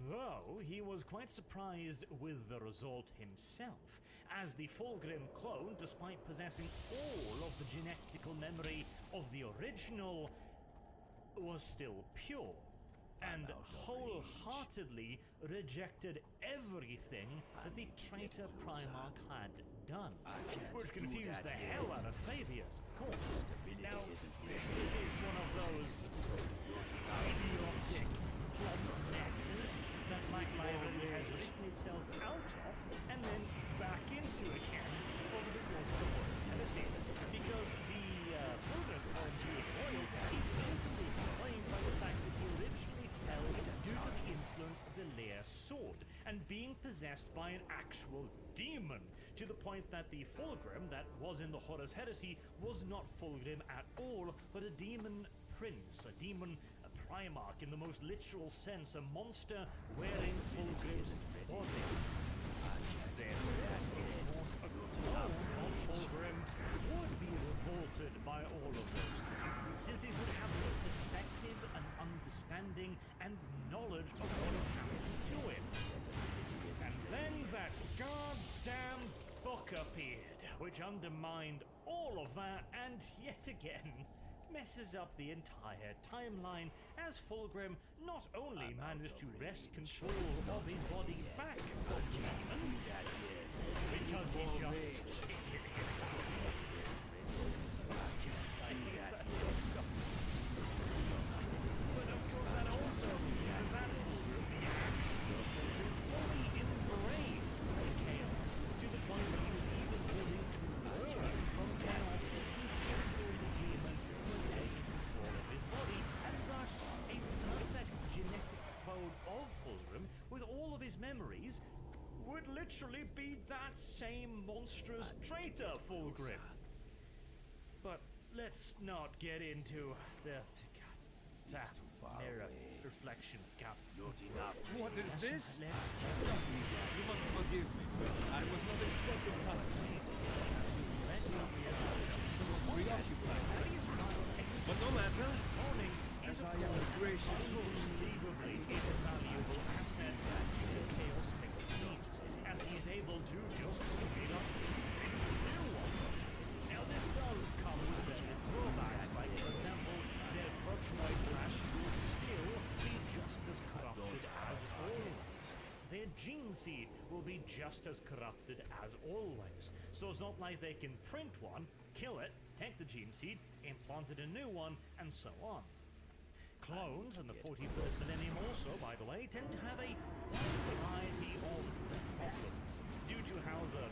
Though he was quite surprised with the result himself, as the Fulgrim clone, despite possessing all of the genetical memory of the original, was still pure, and wholeheartedly rejected everything that the traitor Primarch had done, which confused the hell out of Fabius, of course. Now, this is one of those idiotic plot messes that Light Library has written itself out of and then back into again over the course of the Horus Heresy, because the Fulgrim clone Oil is easily explained by the fact that he originally fell due to the influence of the Lear sword and being possessed by an actual demon, to the point that the Fulgrim that was in the Horus Heresy was not Fulgrim at all, but a demon prince, a demon Primarch in the most literal sense, a monster wearing Fulgrim's body. Therefore, of course, a clone of Fulgrim would be revolted by all of those things, since it would have the perspective and understanding and knowledge of what had happened to him. And then that goddamn book appeared, which undermined all of that, and yet again messes up the entire timeline, as Fulgrim not only managed to wrest control of his body back from the demon, because he just figured it out. But of course that also means that Fulgrim, the actual Fulgrim, fully embraced the chaos, to the point that he was even willing to learn from chaos to shackle the demon who had taken control of his body, and thus a perfect genetic code of Fulgrim with all of his memories would literally be that same monstrous traitor, Fulgrim. But let's not get into the mirror reflection gap. What is this? Let's You must forgive me. I was not expecting that. let's not be But no matter, morning is as of I am a course gracious unbelievably invaluable asset to the Chaos Mix teams, as he is able to just straight up new ones. Now this does come with their drawbacks, like for example, their Prochnoid flash will still be just as corrupted as always. Their gene seed will be just as corrupted as always. So it's not like they can print one, kill it, take the gene seed, implant it a new one, and so on. Clones in the 41st millennium also, by the way, tend to have a wide variety of problems due to how the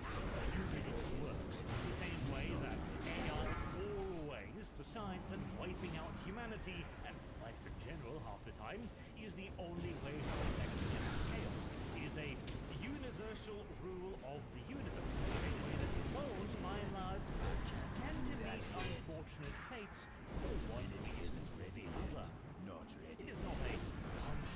Ubiquitous works. The same way that AI always decides that wiping out humanity and life in general half the time is the only way to protect against chaos. It is a universal rule of the universe. The same way that clones, by and large, tend to meet unfortunate fates for one reason or the other. It is not a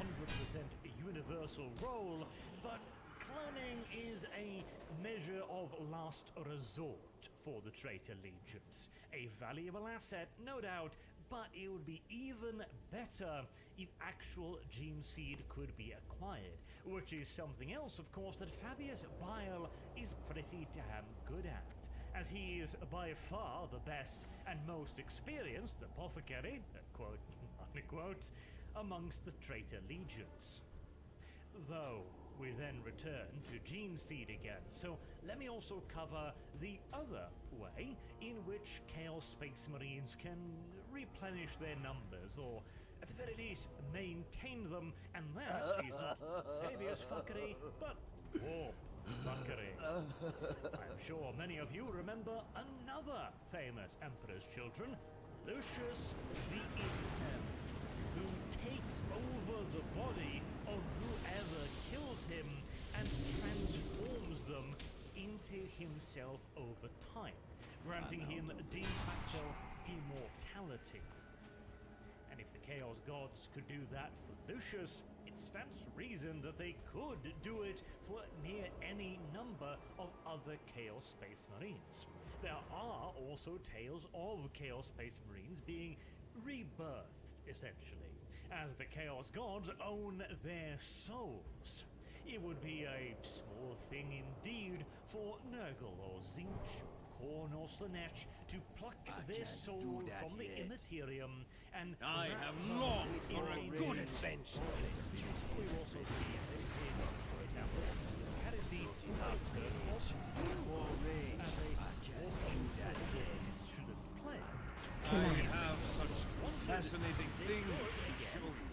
100% universal role, but cloning is a measure of last resort for the traitor legions. A valuable asset, no doubt, but it would be even better if actual gene seed could be acquired, which is something else, of course, that Fabius Bile is pretty damn good at, as he is by far the best and most experienced apothecary, quote unquote, amongst the traitor legions. Though we then return to gene seed again, so let me also cover the other way in which Chaos Space Marines can replenish their numbers, or at the very least maintain them, and that is not Fabius fuckery, but warp fuckery. I'm sure many of you remember another famous Emperor's Children, Lucius the Intern, who takes over the body of whoever kills him and transforms them into himself over time, granting him de facto immortality. And if the Chaos Gods could do that for Lucius, it stands to reason that they could do it for near any number of other Chaos Space Marines. There are also tales of Chaos Space Marines being rebirthed, essentially, as the Chaos Gods own their souls. It would be a small thing indeed for Nurgle or Zinch, Korn or Slanesh to pluck their soul from the Immaterium and I have longed for a good adventure. We also see this in, for example, Heresy as a walking instrument play. I have such fascinating things to show you.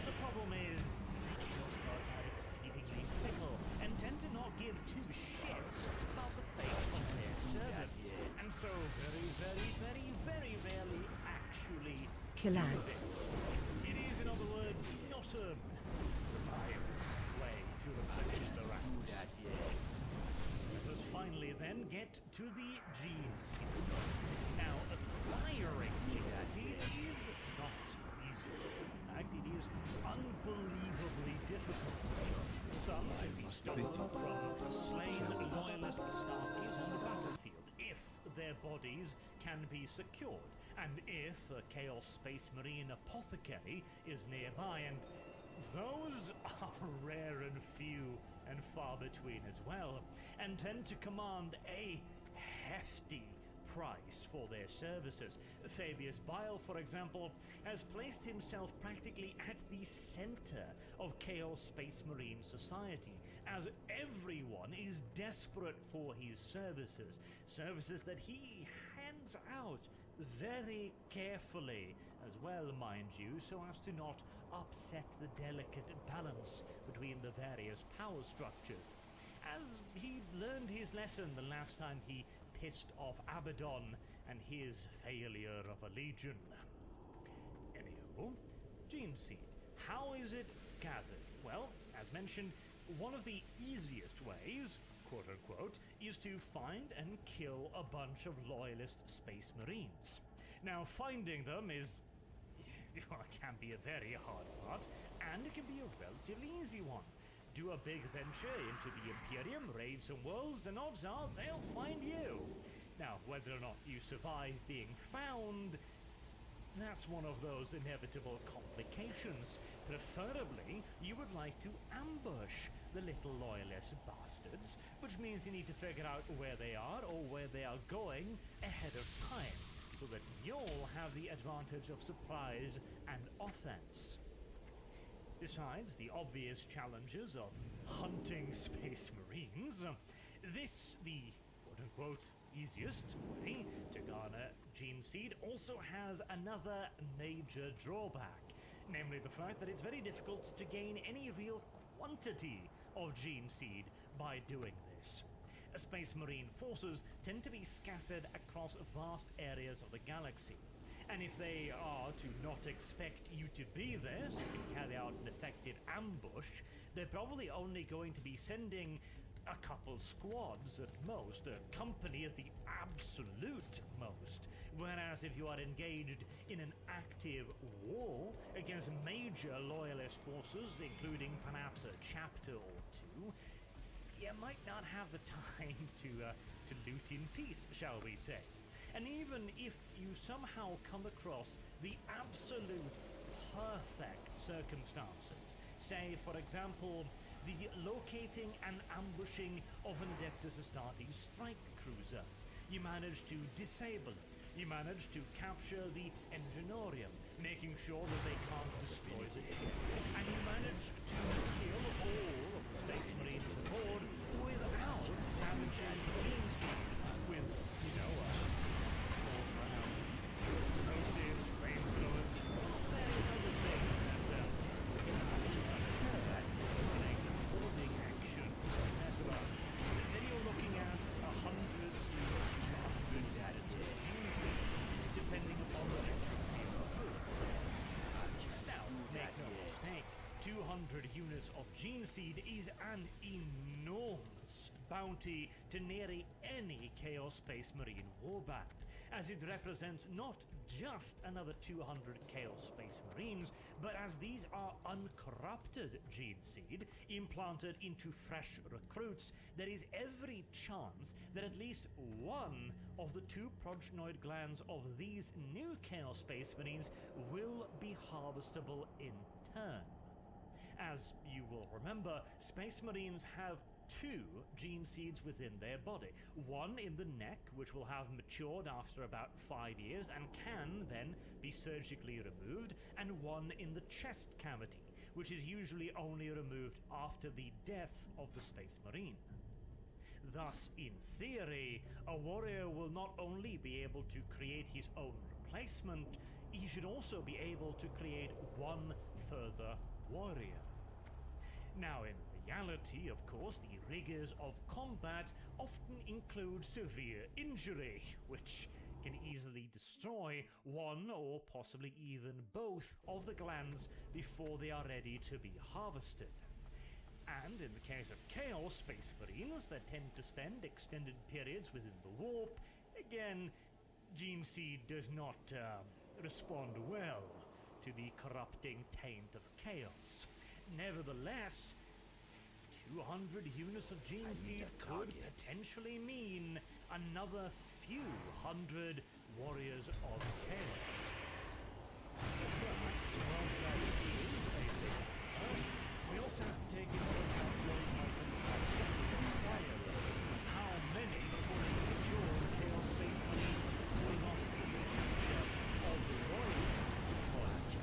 The problem is, the Chaos Gods are exceedingly fickle and tend to not give two shits about the fate of their servants, and so very rarely actually Collide. It is, in other words, not a reliable way to replenish the ranks. Let us finally then get to the gene seed. Now, acquiring gene seed is not easy. In fact, it is unbelievably difficult. Some can be stolen from slain loyalist starpies on the battlefield if their bodies can be secured, and if a Chaos Space Marine apothecary is nearby, and those are rare and few and far between as well, and tend to command a hefty price for their services. Fabius Bile, for example, has placed himself practically at the center of Chaos Space Marine society, as everyone is desperate for his services that he hands out very carefully as well, mind you, so as to not upset the delicate balance between the various power structures, as he learned his lesson the last time he pissed off Abaddon and his failure of a legion. Anywho, gene seed. How is it gathered? Well, as mentioned, one of the easiest ways, quote unquote, is to find and kill a bunch of loyalist space marines. Now, finding them is, well, it can be a very hard part, and it can be a relatively easy one. Do a big venture into the Imperium, raid some worlds, and odds are they'll find you. Now, whether or not you survive being found, that's one of those inevitable complications. Preferably, you would like to ambush the little loyalist bastards, which means you need to figure out where they are or where they are going ahead of time, so that you'll have the advantage of surprise and offense. Besides the obvious challenges of hunting space marines, the quote-unquote easiest way to garner gene seed also has another major drawback, namely the fact that it's very difficult to gain any real quantity of gene seed by doing this. Space Marine forces tend to be scattered across vast areas of the galaxy, and if they are to not expect you to be there so you can carry out an effective ambush, they're probably only going to be sending a couple squads at most, a company at the absolute most. Whereas if you are engaged in an active war against major loyalist forces, including perhaps a chapter or two, you might not have the time to loot in peace, shall we say. And even if you somehow come across the absolute perfect circumstances, say, for example, the locating and ambushing of an Adeptus Astartes strike cruiser, you manage to disable it, you manage to capture the Enginorium, making sure that they can't destroy it again, and you manage to kill all of the Space Marines aboard without damaging the gene seed with, force rounds, explosives, flamethrowers, all the various other things that running, boarding actions, etc. Then you're looking at 100 to 200 units of gene seed, depending upon the efficiency of the crew. Now, make no mistake, 200 units of gene seed is an enormous bounty to nearly any Chaos Space Marine warband, as it represents not just another 200 Chaos Space Marines, but as these are uncorrupted gene seed implanted into fresh recruits, there is every chance that at least one of the 2 progenoid glands of these new Chaos Space Marines will be harvestable in turn. As you will remember, Space Marines have 2 gene seeds within their body. One in the neck, which will have matured after about 5 years and can then be surgically removed, and one in the chest cavity, which is usually only removed after the death of the Space Marine. Thus, in theory, a warrior will not only be able to create his own replacement, he should also be able to create one further warrior. Now, in reality, of course, the rigors of combat often include severe injury, which can easily destroy one or possibly even both of the glands before they are ready to be harvested. And in the case of Chaos Space Marines that tend to spend extended periods within the warp, again, gene seed does not respond well to the corrupting taint of chaos. Nevertheless, 200 units of gene seed could potentially mean another few hundred warriors of chaos. But whilst that is a big number, we also have to take into account what might require. How many fully matured Chaos Space Marines will lost in the capture of the loyalists' squads?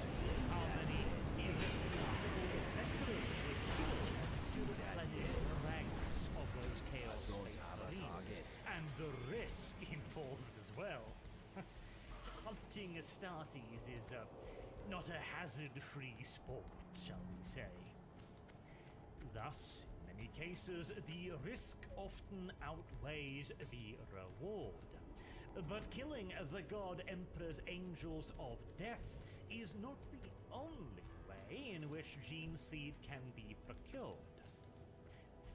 How many irreplaceable defectors would kill to replenish the ranks of those Chaos Space Marines? And the risk involved as well. Hunting Astartes is not a hazard-free sport, shall we say. Thus, in many cases, the risk often outweighs the reward. But killing the God Emperor's Angels of Death is not the only way way in which gene seed can be procured.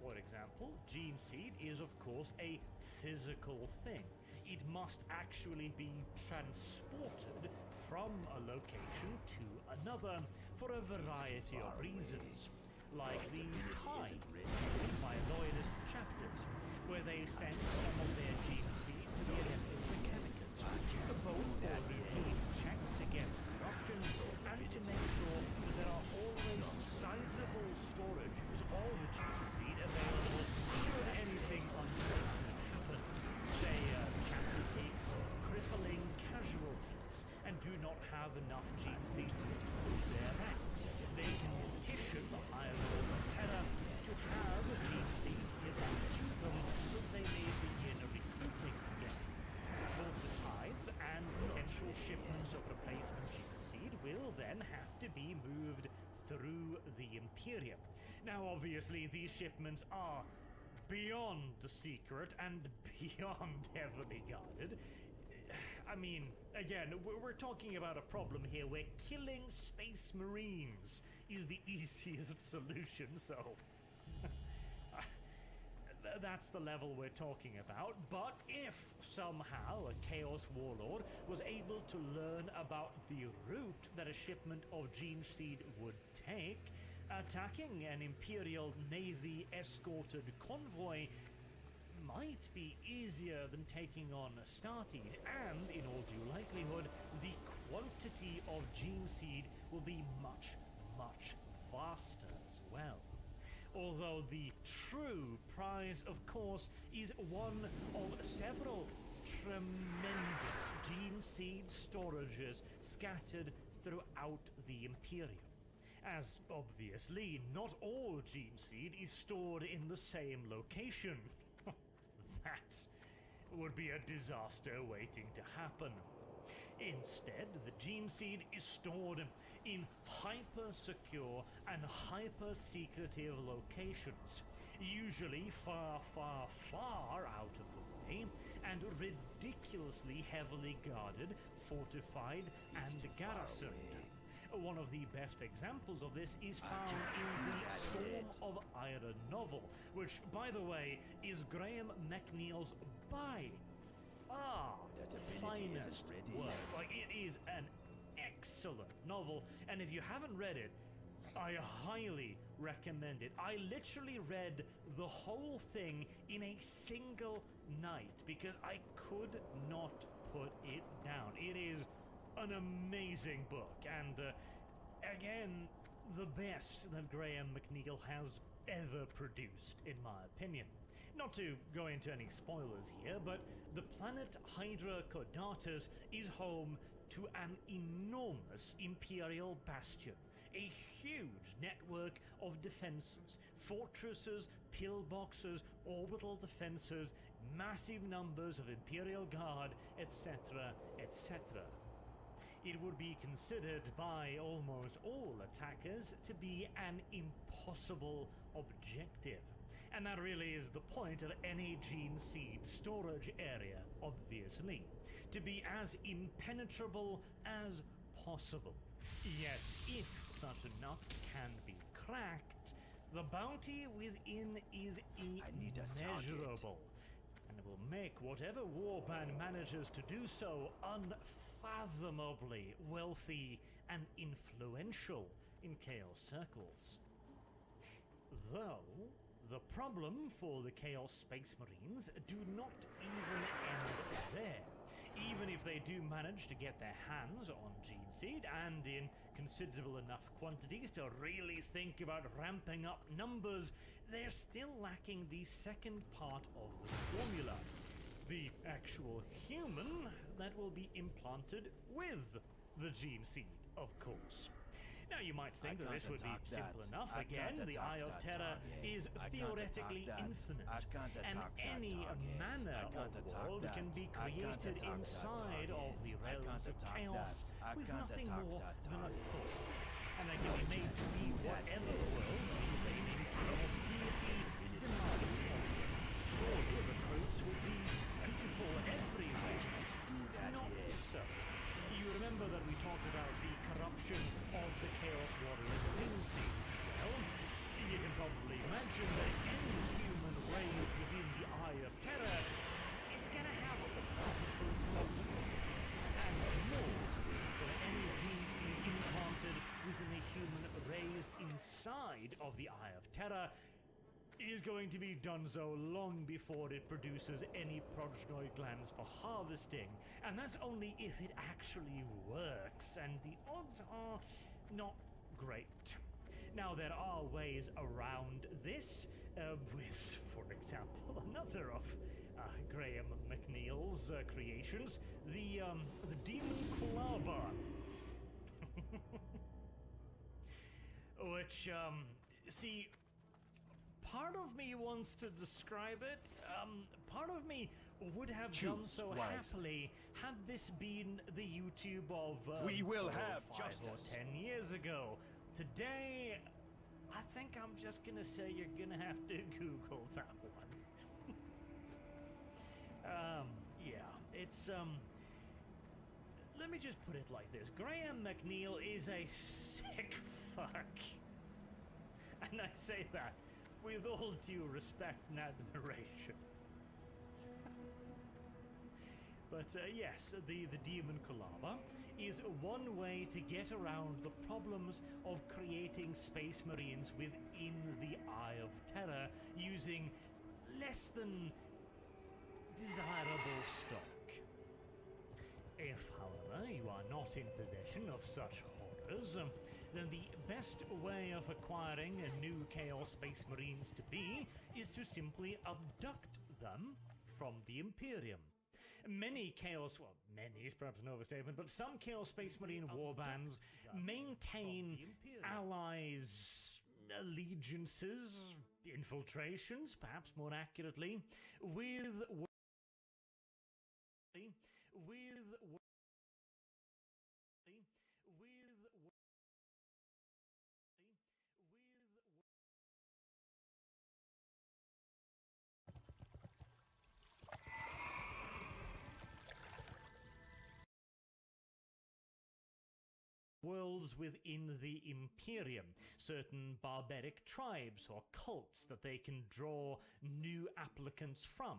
For example, gene seed is of course a physical thing. It must actually be transported from a location to another for a variety of reasons, like the Tide in my Loyalist chapters, where they send some of their gene seed to the Adeptus Mechanicus, both for routine checks against corruption and to make sure that there are always sizable storages of the gene seed available should anything unfortunate happen. Say a chapter takes crippling casualties and do not have enough gene seed to push their ranks. They can petition the higher lords of Terra to have a gene seed given to them so they may begin recruiting again. Both the tides and potential shipments of replacement gene seed will then have to be moved through the Imperium. Now obviously these shipments are beyond secret and beyond heavily guarded. I mean, again, we're talking about a problem here where killing Space Marines is the easiest solution, so that's the level we're talking about. But if somehow a Chaos Warlord was able to learn about the route that a shipment of gene seed would take, attacking an Imperial Navy escorted convoy might be easier than taking on Astartes, and in all due likelihood, the quantity of gene seed will be much, much faster as well. Although the true prize, of course, is one of several tremendous gene seed storages scattered throughout the Imperium. As obviously, not all gene seed is stored in the same location. That would be a disaster waiting to happen. Instead, the gene seed is stored in hyper-secure and hyper-secretive locations, usually far, far, far out of the way, and ridiculously heavily guarded, fortified, and garrisoned. One of the best examples of this is found in the Storm of Iron novel, which, by the way, is Graham McNeil's by far finest work. Like, it is an excellent novel, and if you haven't read it, I highly recommend it. I literally read the whole thing in a single night because I could not put it down. It is an amazing book, and again, the best that Graham McNeil has ever produced, in my opinion. Not to go into any spoilers here, but the planet Hydra Caudatus is home to an enormous Imperial bastion, a huge network of defenses, fortresses, pillboxes, orbital defenses, massive numbers of Imperial Guard, etc., etc. It would be considered by almost all attackers to be an impossible objective. And that really is the point of any gene seed storage area, obviously. To be as impenetrable as possible. Yet, if such a nut can be cracked, the bounty within is immeasurable. And it will make whatever warband manages to do so unfathomably wealthy and influential in Chaos circles. Though, the problem for the Chaos Space Marines do not even end there. Even if they do manage to get their hands on gene seed, and in considerable enough quantities to really think about ramping up numbers, they're still lacking the second part of the formula. The actual human that will be implanted with the gene seed, of course. Now you might think that this would be simple enough. Again, the Eye of Terror is theoretically infinite, and any manner of world can be created inside of the realms of chaos with nothing more than a thought, and they can be made to be whatever world the reigning chaos deity demands of them. Surely recruits would be plentiful everywhere. Not so. You remember that we talked about the corruption of the Chaos Warriors of the Eye of Terror is going to be done so long before it produces any progenoid glands for harvesting, and that's only if it actually works, and the odds are not great. Now, there are ways around this, with, for example, another of Graham McNeil's creations, the Demon Clubber. Which, see, part of me wants to describe it. Part of me would have done so happily had this been the YouTube of We will 4, have 5 justice. or 10 years ago. Today, I think I'm just gonna say you're gonna have to Google that one. Yeah, it's let me just put it like this. Graham McNeil is a sick fuck. And I say that with all due respect and admiration. But yes, the Demon Colaba is one way to get around the problems of creating space marines within the Eye of Terror using less than desirable stock. If, however, you are not in possession of such horrors, then the best way of acquiring a new Chaos Space Marines to be is to simply abduct them from the Imperium. Many Chaos, well, many is perhaps an overstatement, but some Chaos Space Marine warbands maintain allies, allegiances, infiltrations, perhaps more accurately, with worlds within the Imperium, certain barbaric tribes or cults that they can draw new applicants from.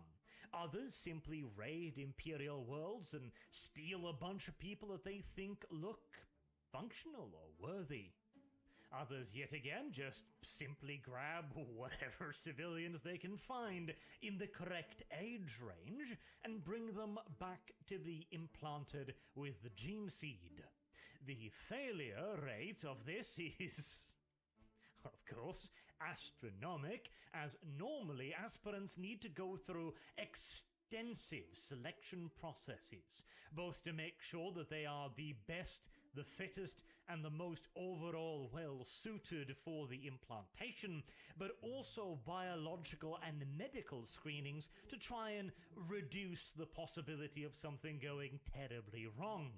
Others simply raid Imperial worlds and steal a bunch of people that they think look functional or worthy. Others, yet again, just simply grab whatever civilians they can find in the correct age range and bring them back to be implanted with the gene seed. The failure rate of this is, of course, astronomical, as normally aspirants need to go through extensive selection processes, both to make sure that they are the best, the fittest, and the most overall well-suited for the implantation, but also biological and medical screenings to try and reduce the possibility of something going terribly wrong.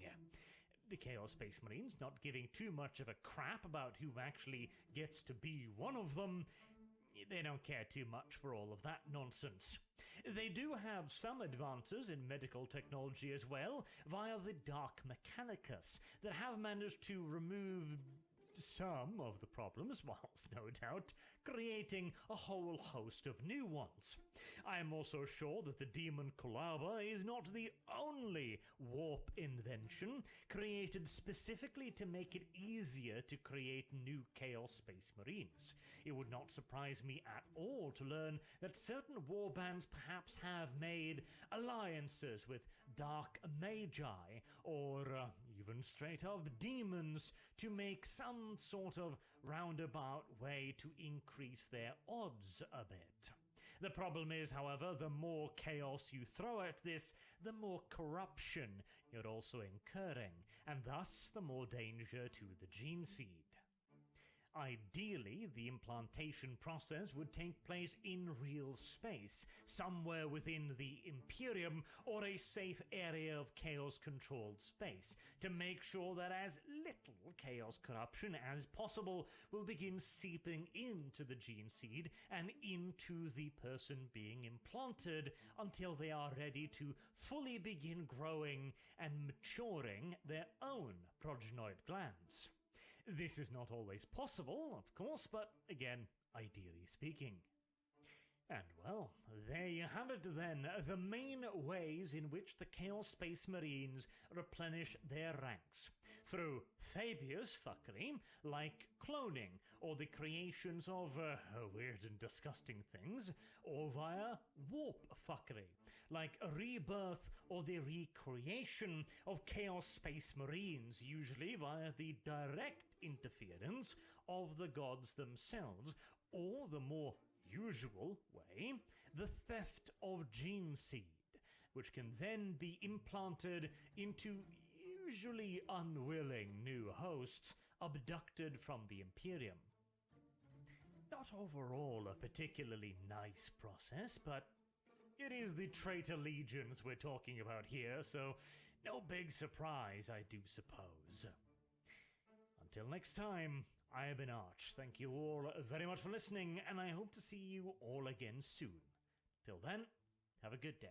The Chaos Space Marines not giving too much of a crap about who actually gets to be one of them. They don't care too much for all of that nonsense. They do have some advances in medical technology as well, via the Dark Mechanicus, that have managed to remove some of the problems, whilst no doubt creating a whole host of new ones. I am also sure that the Demon Colaba is not the only warp invention created specifically to make it easier to create new Chaos Space Marines. It would not surprise me at all to learn that certain warbands perhaps have made alliances with Dark Magi, or even straight up demons, to make some sort of roundabout way to increase their odds a bit. The problem is, however, the more chaos you throw at this, the more corruption you're also incurring, and thus the more danger to the gene seed. Ideally, the implantation process would take place in real space, somewhere within the Imperium or a safe area of chaos-controlled space, to make sure that as little chaos corruption as possible will begin seeping into the gene seed and into the person being implanted until they are ready to fully begin growing and maturing their own progenoid glands. This is not always possible, of course, but again, ideally speaking. And well, there you have it then, the main ways in which the Chaos Space Marines replenish their ranks. Through Fabius fuckery, like cloning, or the creations of weird and disgusting things, or via warp fuckery, like rebirth or the recreation of Chaos Space Marines, usually via the direct interference of the gods themselves, or the more usual way, the theft of gene seed, which can then be implanted into usually unwilling new hosts abducted from the Imperium. Not overall a particularly nice process, but it is the traitor legions we're talking about here, so no big surprise, I do suppose. Until next time, I have been Arch. Thank you all very much for listening, and I hope to see you all again soon. Till then, have a good day.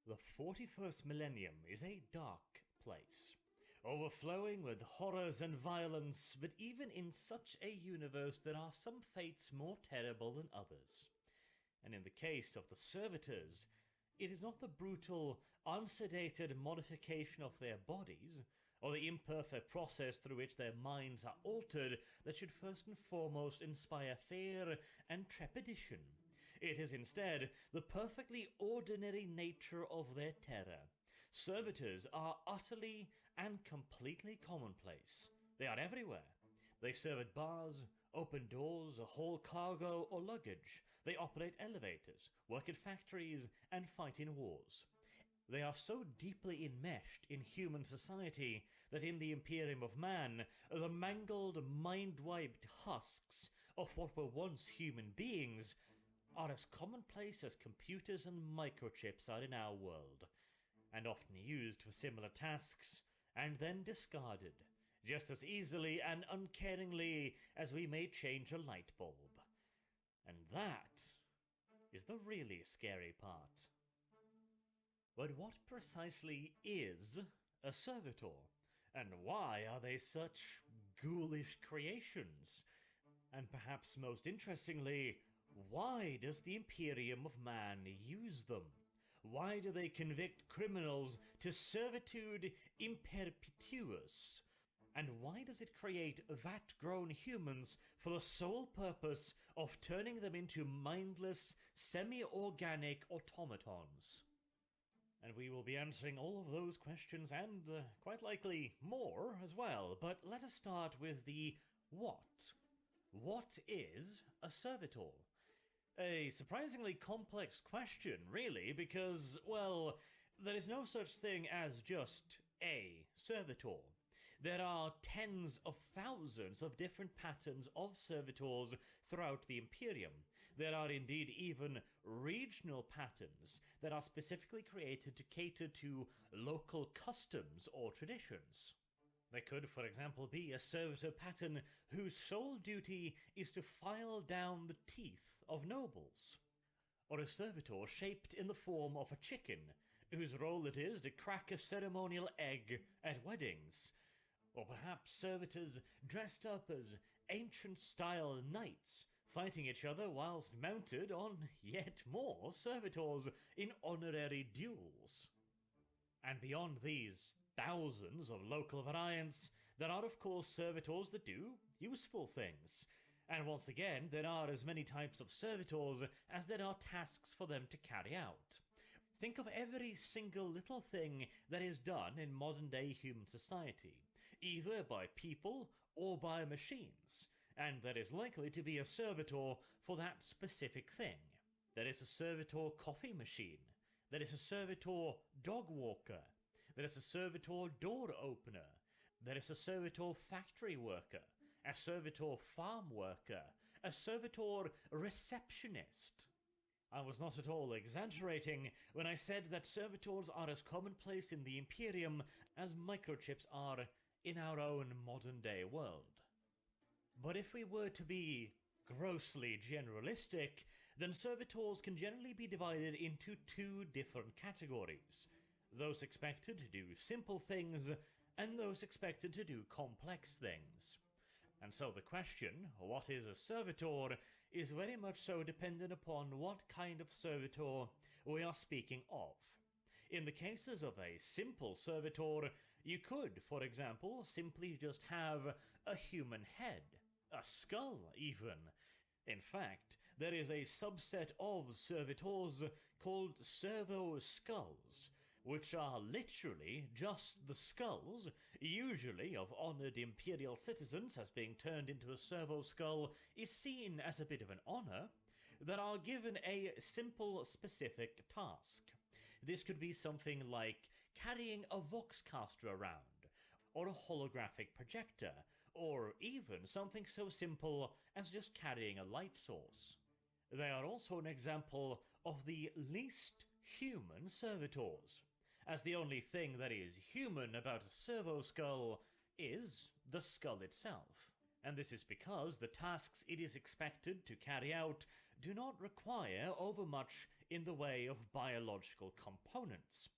The 41st millennium is a dark place, overflowing with horrors and violence, but even in such a universe there are some fates more terrible than others. And in the case of the servitors, it is not the brutal, unsedated modification of their bodies, or the imperfect process through which their minds are altered that should first and foremost inspire fear and trepidation. It is instead the perfectly ordinary nature of their terror. Servitors are utterly and completely commonplace. They are everywhere. They serve at bars, open doors, haul cargo or luggage. They operate elevators, work at factories, and fight in wars. They are so deeply enmeshed in human society that in the Imperium of Man, the mangled, mind-wiped husks of what were once human beings are as commonplace as computers and microchips are in our world, and often used for similar tasks, and then discarded, just as easily and uncaringly as we may change a light bulb. And that is the really scary part. But what precisely is a servitor? And why are they such ghoulish creations? And perhaps most interestingly, why does the Imperium of Man use them? Why do they convict criminals to servitude in perpetuus? And why does it create vat-grown humans for the sole purpose of turning them into mindless, semi-organic automatons? And we will be answering all of those questions and, quite likely, more as well. But let us start with the what. What is a servitor? A surprisingly complex question, really, because, well, there is no such thing as just a servitor. There are tens of thousands of different patterns of servitors throughout the Imperium. There are indeed even regional patterns that are specifically created to cater to local customs or traditions. There could, for example, be a servitor pattern whose sole duty is to file down the teeth of nobles. Or a servitor shaped in the form of a chicken, whose role it is to crack a ceremonial egg at weddings. Or perhaps servitors dressed up as ancient-style knights, fighting each other whilst mounted on yet more servitors in honorary duels. And beyond these thousands of local variants, there are of course servitors that do useful things. And once again, there are as many types of servitors as there are tasks for them to carry out. Think of every single little thing that is done in modern-day human society, either by people or by machines, and there is likely to be a servitor for that specific thing. There is a servitor coffee machine, there is a servitor dog walker, there is a servitor door opener, there is a servitor factory worker, a servitor farm worker, a servitor receptionist. I was not at all exaggerating when I said that servitors are as commonplace in the Imperium as microchips are in our own modern-day world. But if we were to be grossly generalistic, then servitors can generally be divided into two different categories: those expected to do simple things and those expected to do complex things. And so the question, what is a servitor, is very much so dependent upon what kind of servitor we are speaking of. In the cases of a simple servitor, you could, for example, simply just have a human head, a skull even. In fact, there is a subset of servitors called servo-skulls, which are literally just the skulls, usually of honoured imperial citizens, as being turned into a servo-skull is seen as a bit of an honour, that are given a simple specific task. This could be something like carrying a voxcaster around, or a holographic projector, or even something so simple as just carrying a light source. They are also an example of the least human servitors, as the only thing that is human about a servo-skull is the skull itself. And this is because the tasks it is expected to carry out do not require overmuch in the way of biological components.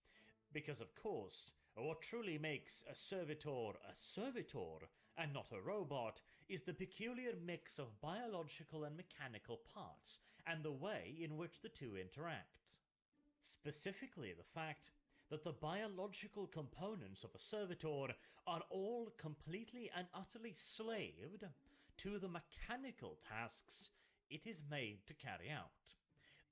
Because of course, what truly makes a servitor and not a robot is the peculiar mix of biological and mechanical parts, and the way in which the two interact. Specifically the fact that the biological components of a servitor are all completely and utterly slaved to the mechanical tasks it is made to carry out.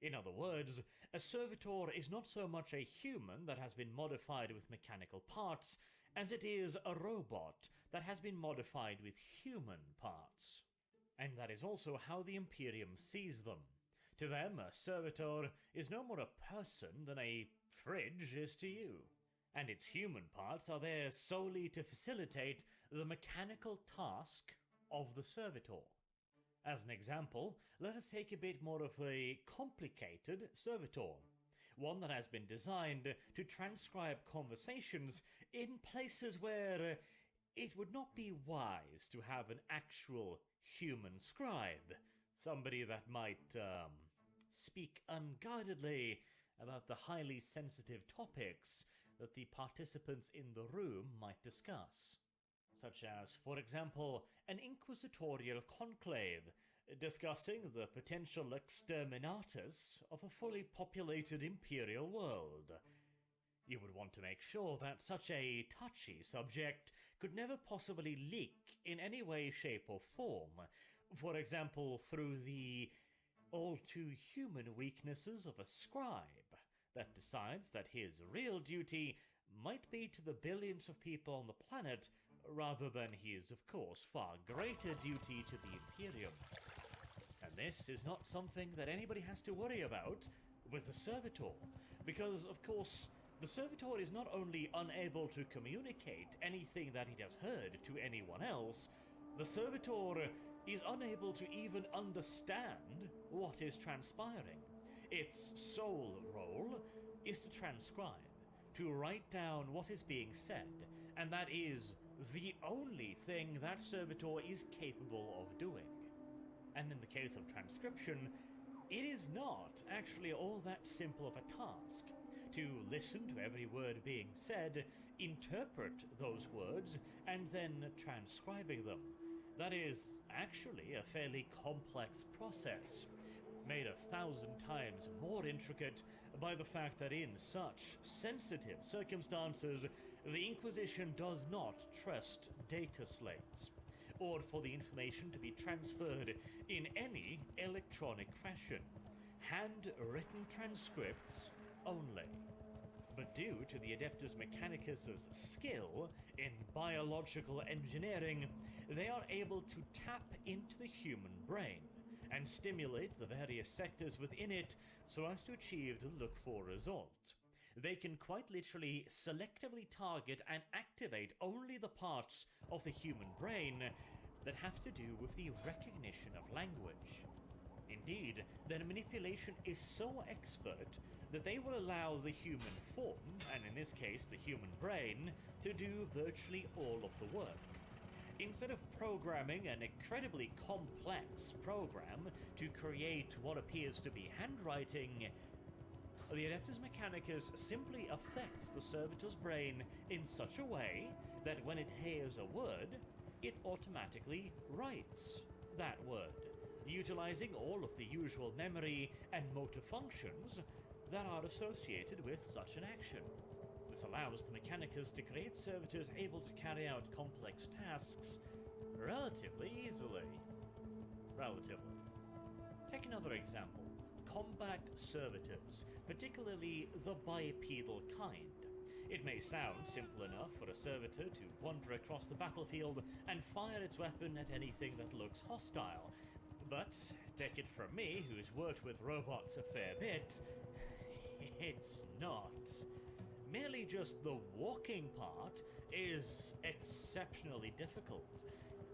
In other words, a servitor is not so much a human that has been modified with mechanical parts, as it is a robot that has been modified with human parts. And that is also how the Imperium sees them. To them, a servitor is no more a person than a fridge is to you, and its human parts are there solely to facilitate the mechanical task of the servitor. As an example, let us take a bit more of a complicated servitor, one that has been designed to transcribe conversations in places where it would not be wise to have an actual human scribe, somebody that might speak unguardedly about the highly sensitive topics that the participants in the room might discuss, such as, for example, an inquisitorial conclave discussing the potential exterminatus of a fully populated imperial world. You would want to make sure that such a touchy subject could never possibly leak in any way, shape or form, for example through the all-too-human weaknesses of a scribe that decides that his real duty might be to the billions of people on the planet, rather than his, of course, far greater duty to the Imperium. And this is not something that anybody has to worry about with the servitor, because, of course, the servitor is not only unable to communicate anything that it has heard to anyone else, the servitor is unable to even understand what is transpiring. Its sole role is to transcribe, to write down what is being said, and that is the only thing that servitor is capable of doing. And in the case of transcription, it is not actually all that simple of a task. To listen to every word being said, interpret those words, and then transcribing them. That is actually a fairly complex process, made 1,000 times more intricate by the fact that in such sensitive circumstances, the Inquisition does not trust data slates, or for the information to be transferred in any electronic fashion. Handwritten transcripts only. But due to the Adeptus Mechanicus' skill in biological engineering, they are able to tap into the human brain and stimulate the various sectors within it so as to achieve the look-for result. They can quite literally selectively target and activate only the parts of the human brain that have to do with the recognition of language. Indeed, their manipulation is so expert that they will allow the human form, and in this case the human brain, to do virtually all of the work. Instead of programming an incredibly complex program to create what appears to be handwriting, the Adeptus Mechanicus simply affects the servitor's brain in such a way that when it hears a word, it automatically writes that word, utilizing all of the usual memory and motor functions that are associated with such an action. This allows the Mechanicus to create servitors able to carry out complex tasks relatively easily. Relatively. Take another example. Combat servitors, particularly the bipedal kind. It may sound simple enough for a servitor to wander across the battlefield and fire its weapon at anything that looks hostile, but take it from me, who's worked with robots a fair bit, it's not. Merely just the walking part is exceptionally difficult,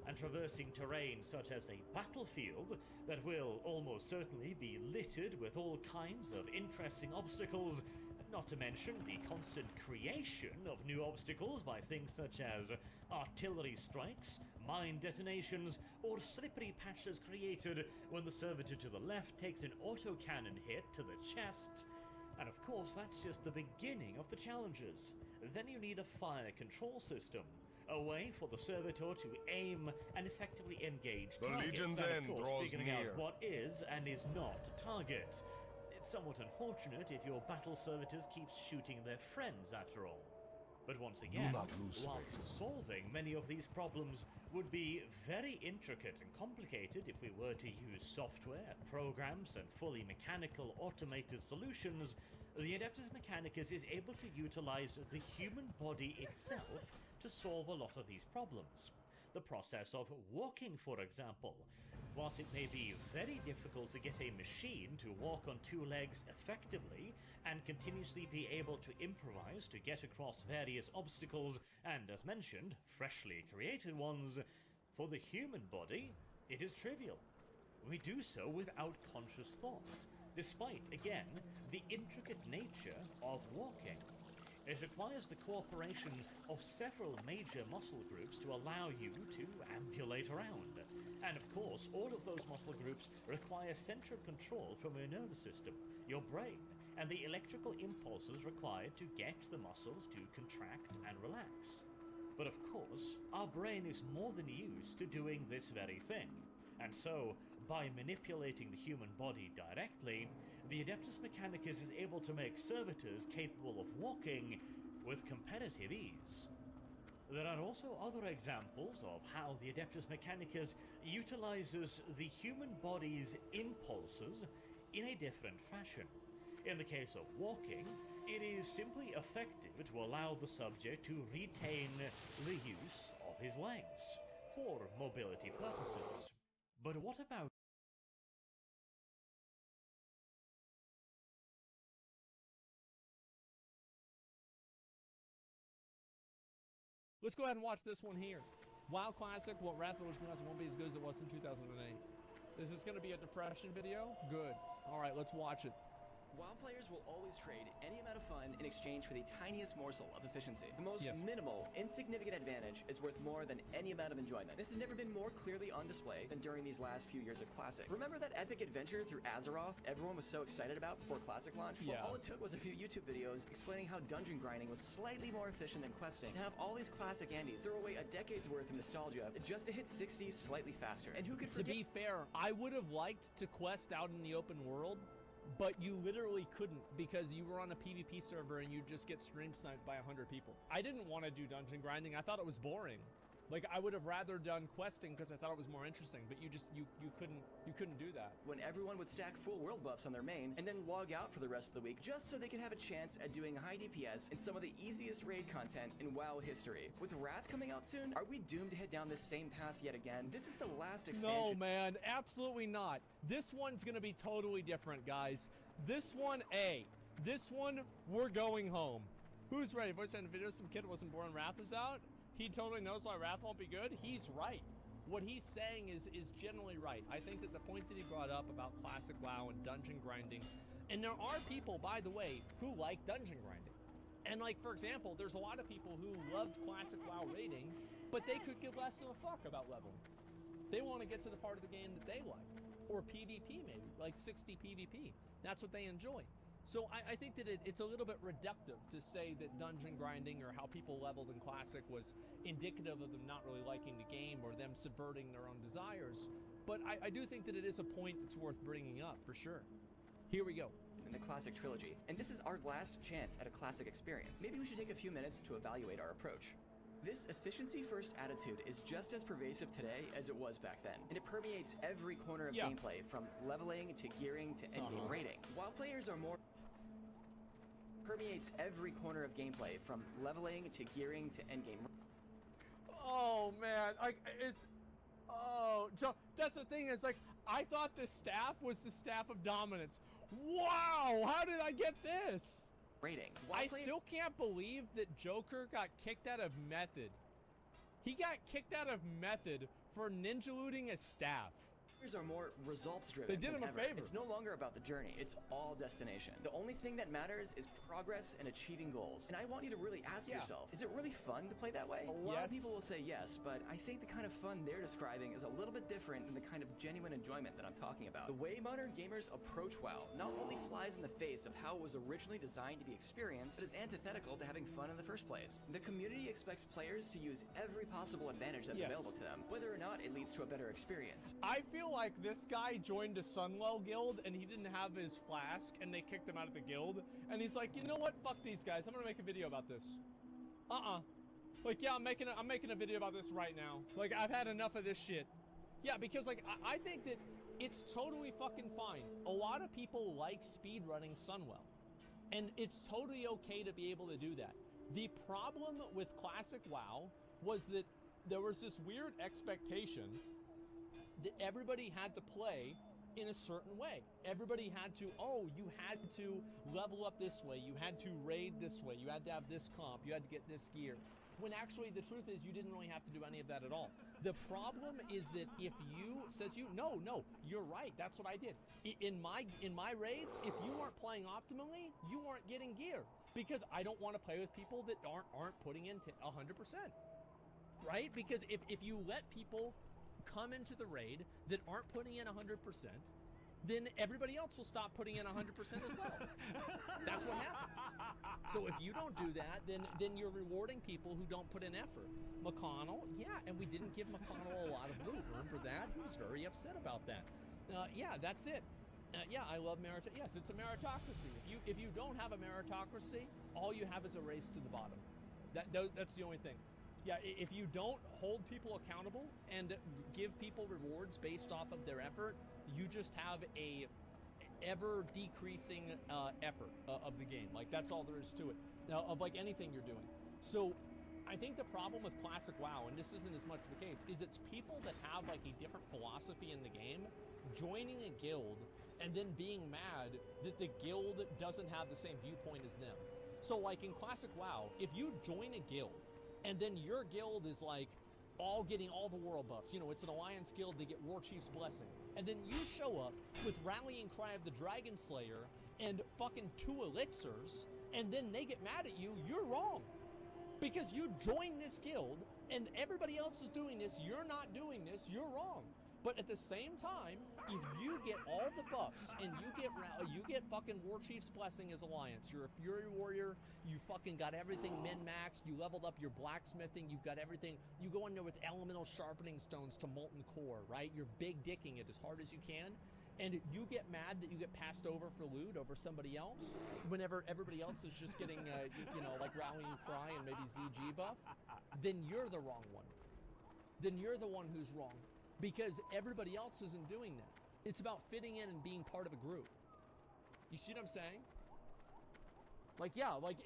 and traversing terrain such as a battlefield that will almost certainly be littered with all kinds of interesting obstacles, not to mention the constant creation of new obstacles by things such as artillery strikes, mine detonations, or slippery patches created when the servitor to the left takes an autocannon hit to the chest. And of course, that's just the beginning of the challenges. Then you need a fire control system, a way for the servitor to aim and effectively engage targets, and of course figuring out what is and is not a target. It's somewhat unfortunate if your battle servitors keep shooting their friends after all. But once again, whilst solving many of these problems would be very intricate and complicated if we were to use software, programs, and fully mechanical automated solutions, the Adeptus Mechanicus is able to utilize the human body itself to solve a lot of these problems. The process of walking, for example. Whilst it may be very difficult to get a machine to walk on two legs effectively and continuously be able to improvise to get across various obstacles and, as mentioned, freshly created ones, for the human body, it is trivial. We do so without conscious thought, despite, again, the intricate nature of walking. It requires the cooperation of several major muscle groups to allow you to ambulate around. And of course, all of those muscle groups require central control from your nervous system, your brain, and the electrical impulses required to get the muscles to contract and relax. But of course, our brain is more than used to doing this very thing. And so, by manipulating the human body directly, the Adeptus Mechanicus is able to make servitors capable of walking with competitive ease. There are also other examples of how the Adeptus Mechanicus utilizes the human body's impulses in a different fashion. In the case of walking, it is simply effective to allow the subject to retain the use of his legs for mobility purposes. But what about Let's go ahead and watch this one here. WoW Classic, what Wrath of the Lich won't be as good as it was in 2008. Is this going to be a depression video? Good. All right, let's watch it. WoW players will always trade any amount of fun in exchange for the tiniest morsel of efficiency. The most minimal, insignificant advantage is worth more than any amount of enjoyment. This has never been more clearly on display than during these last few years of Classic. Remember that epic adventure through Azeroth everyone was so excited about before Classic launched? Well, all it took was a few YouTube videos explaining how dungeon grinding was slightly more efficient than questing. To have all these classic Andes throw away a decade's worth of nostalgia just to hit 60s slightly faster. And who could forget— To be fair, I would have liked to quest out in the open world, but you literally couldn't because you were on a PvP server and you just get stream sniped by 100 people. I didn't want to do dungeon grinding. I thought it was boring. Like, I would have rather done questing because I thought it was more interesting, but you couldn't do that. When everyone would stack full world buffs on their main and then log out for the rest of the week just so they could have a chance at doing high DPS in some of the easiest raid content in WoW history. With Wrath coming out soon, are we doomed to head down this same path yet again? This is the last expansion. No, man, absolutely not. This one's gonna be totally different, guys. This one, we're going home. Who's ready? Voice in the video, some kid wasn't born, Wrath was out. He totally knows why Wrath won't be good. He's right. What he's saying is generally right. I think that the point that he brought up about classic WoW and dungeon grinding, and there are people, by the way, who like dungeon grinding. And like, for example, there's a lot of people who loved classic WoW raiding, but they could give less of a fuck about leveling. They want to get to the part of the game that they like. Or PvP maybe, like 60 PvP. That's what they enjoy. So I think that it's a little bit reductive to say that dungeon grinding or how people leveled in Classic was indicative of them not really liking the game or them subverting their own desires. But I do think that it is a point that's worth bringing up, for sure. Here we go. In the Classic trilogy, and this is our last chance at a Classic experience. Maybe we should take a few minutes to evaluate our approach. This efficiency-first attitude is just as pervasive today as it was back then, and it permeates every corner of gameplay, from leveling to gearing to endgame raiding. While players are more permeates every corner of gameplay, from leveling to gearing to endgame. Oh man, Joe, that's the thing, is like, I thought this staff was the staff of dominance. Wow, how did I get this? Rating. I still can't believe that Joker got kicked out of Method. He got kicked out of Method for ninja looting a staff. Players are more results driven. They did him a favor. It's no longer about the journey, it's all destination. The only thing that matters is progress and achieving goals. And I want you to really ask yourself, is it really fun to play that way? A lot of people will say yes, but I think the kind of fun they're describing is a little bit different than the kind of genuine enjoyment that I'm talking about. The way modern gamers approach WoW not only flies in the face of how it was originally designed to be experienced, but is antithetical to having fun in the first place. The community expects players to use every possible advantage that's available to them, whether or not it leads to a better experience. I feel like this guy joined a Sunwell guild and he didn't have his flask and they kicked him out of the guild, and he's like, you know what, fuck these guys, I'm gonna make a video about this. Like, yeah, I'm making a video about this right now. Like, I've had enough of this shit. Yeah, because like I think that it's totally fucking fine. A lot of people like speedrunning Sunwell, and it's totally okay to be able to do that. The problem with Classic WoW was that there was this weird expectation that everybody had to play in a certain way. Everybody had to, you had to level up this way, you had to raid this way, you had to have this comp, you had to get this gear. When actually the truth is you didn't really have to do any of that at all. The problem is that if you, no, you're right, that's what I did. In my raids, if you weren't playing optimally, you weren't getting gear. Because I don't want to play with people that aren't putting in 100%. Right? Because if you let people come into the raid that aren't putting in 100%, then everybody else will stop putting in 100% as well. That's what happens. So if you don't do that, then you're rewarding people who don't put in effort. McConnell, and we didn't give McConnell a lot of loot. Remember that? He was very upset about that. That's it. I love meritocracy. Yes, it's a meritocracy. If you don't have a meritocracy, all you have is a race to the bottom. That's the only thing. Yeah, if you don't hold people accountable and give people rewards based off of their effort, you just have a ever decreasing effort of the game. Like, that's all there is to it. Now, of like anything you're doing. So I think the problem with Classic WoW, and this isn't as much the case, is it's people that have like a different philosophy in the game joining a guild and then being mad that the guild doesn't have the same viewpoint as them. So like in Classic WoW, if you join a guild and then your guild is like getting all the world buffs. You know, it's an alliance guild, they get War Chief's blessing. And then you show up with Rallying Cry of the Dragon Slayer and fucking 2 elixirs, and then they get mad at you, you're wrong. Because you joined this guild and everybody else is doing this, you're not doing this, you're wrong. But at the same time, if you get all the buffs and you get fucking War Chief's blessing as alliance, you're a Fury Warrior, you fucking got everything min-maxed, you leveled up your blacksmithing, you've got everything, you go in there with elemental sharpening stones to molten core, right? You're big dicking it as hard as you can, and you get mad that you get passed over for loot over somebody else, whenever everybody else is just getting, like Rallying Cry and maybe ZG buff, then you're the wrong one. then you're the one who's wrong, because everybody else isn't doing that. It's about fitting in and being part of a group. You see what I'm saying? Like, yeah, like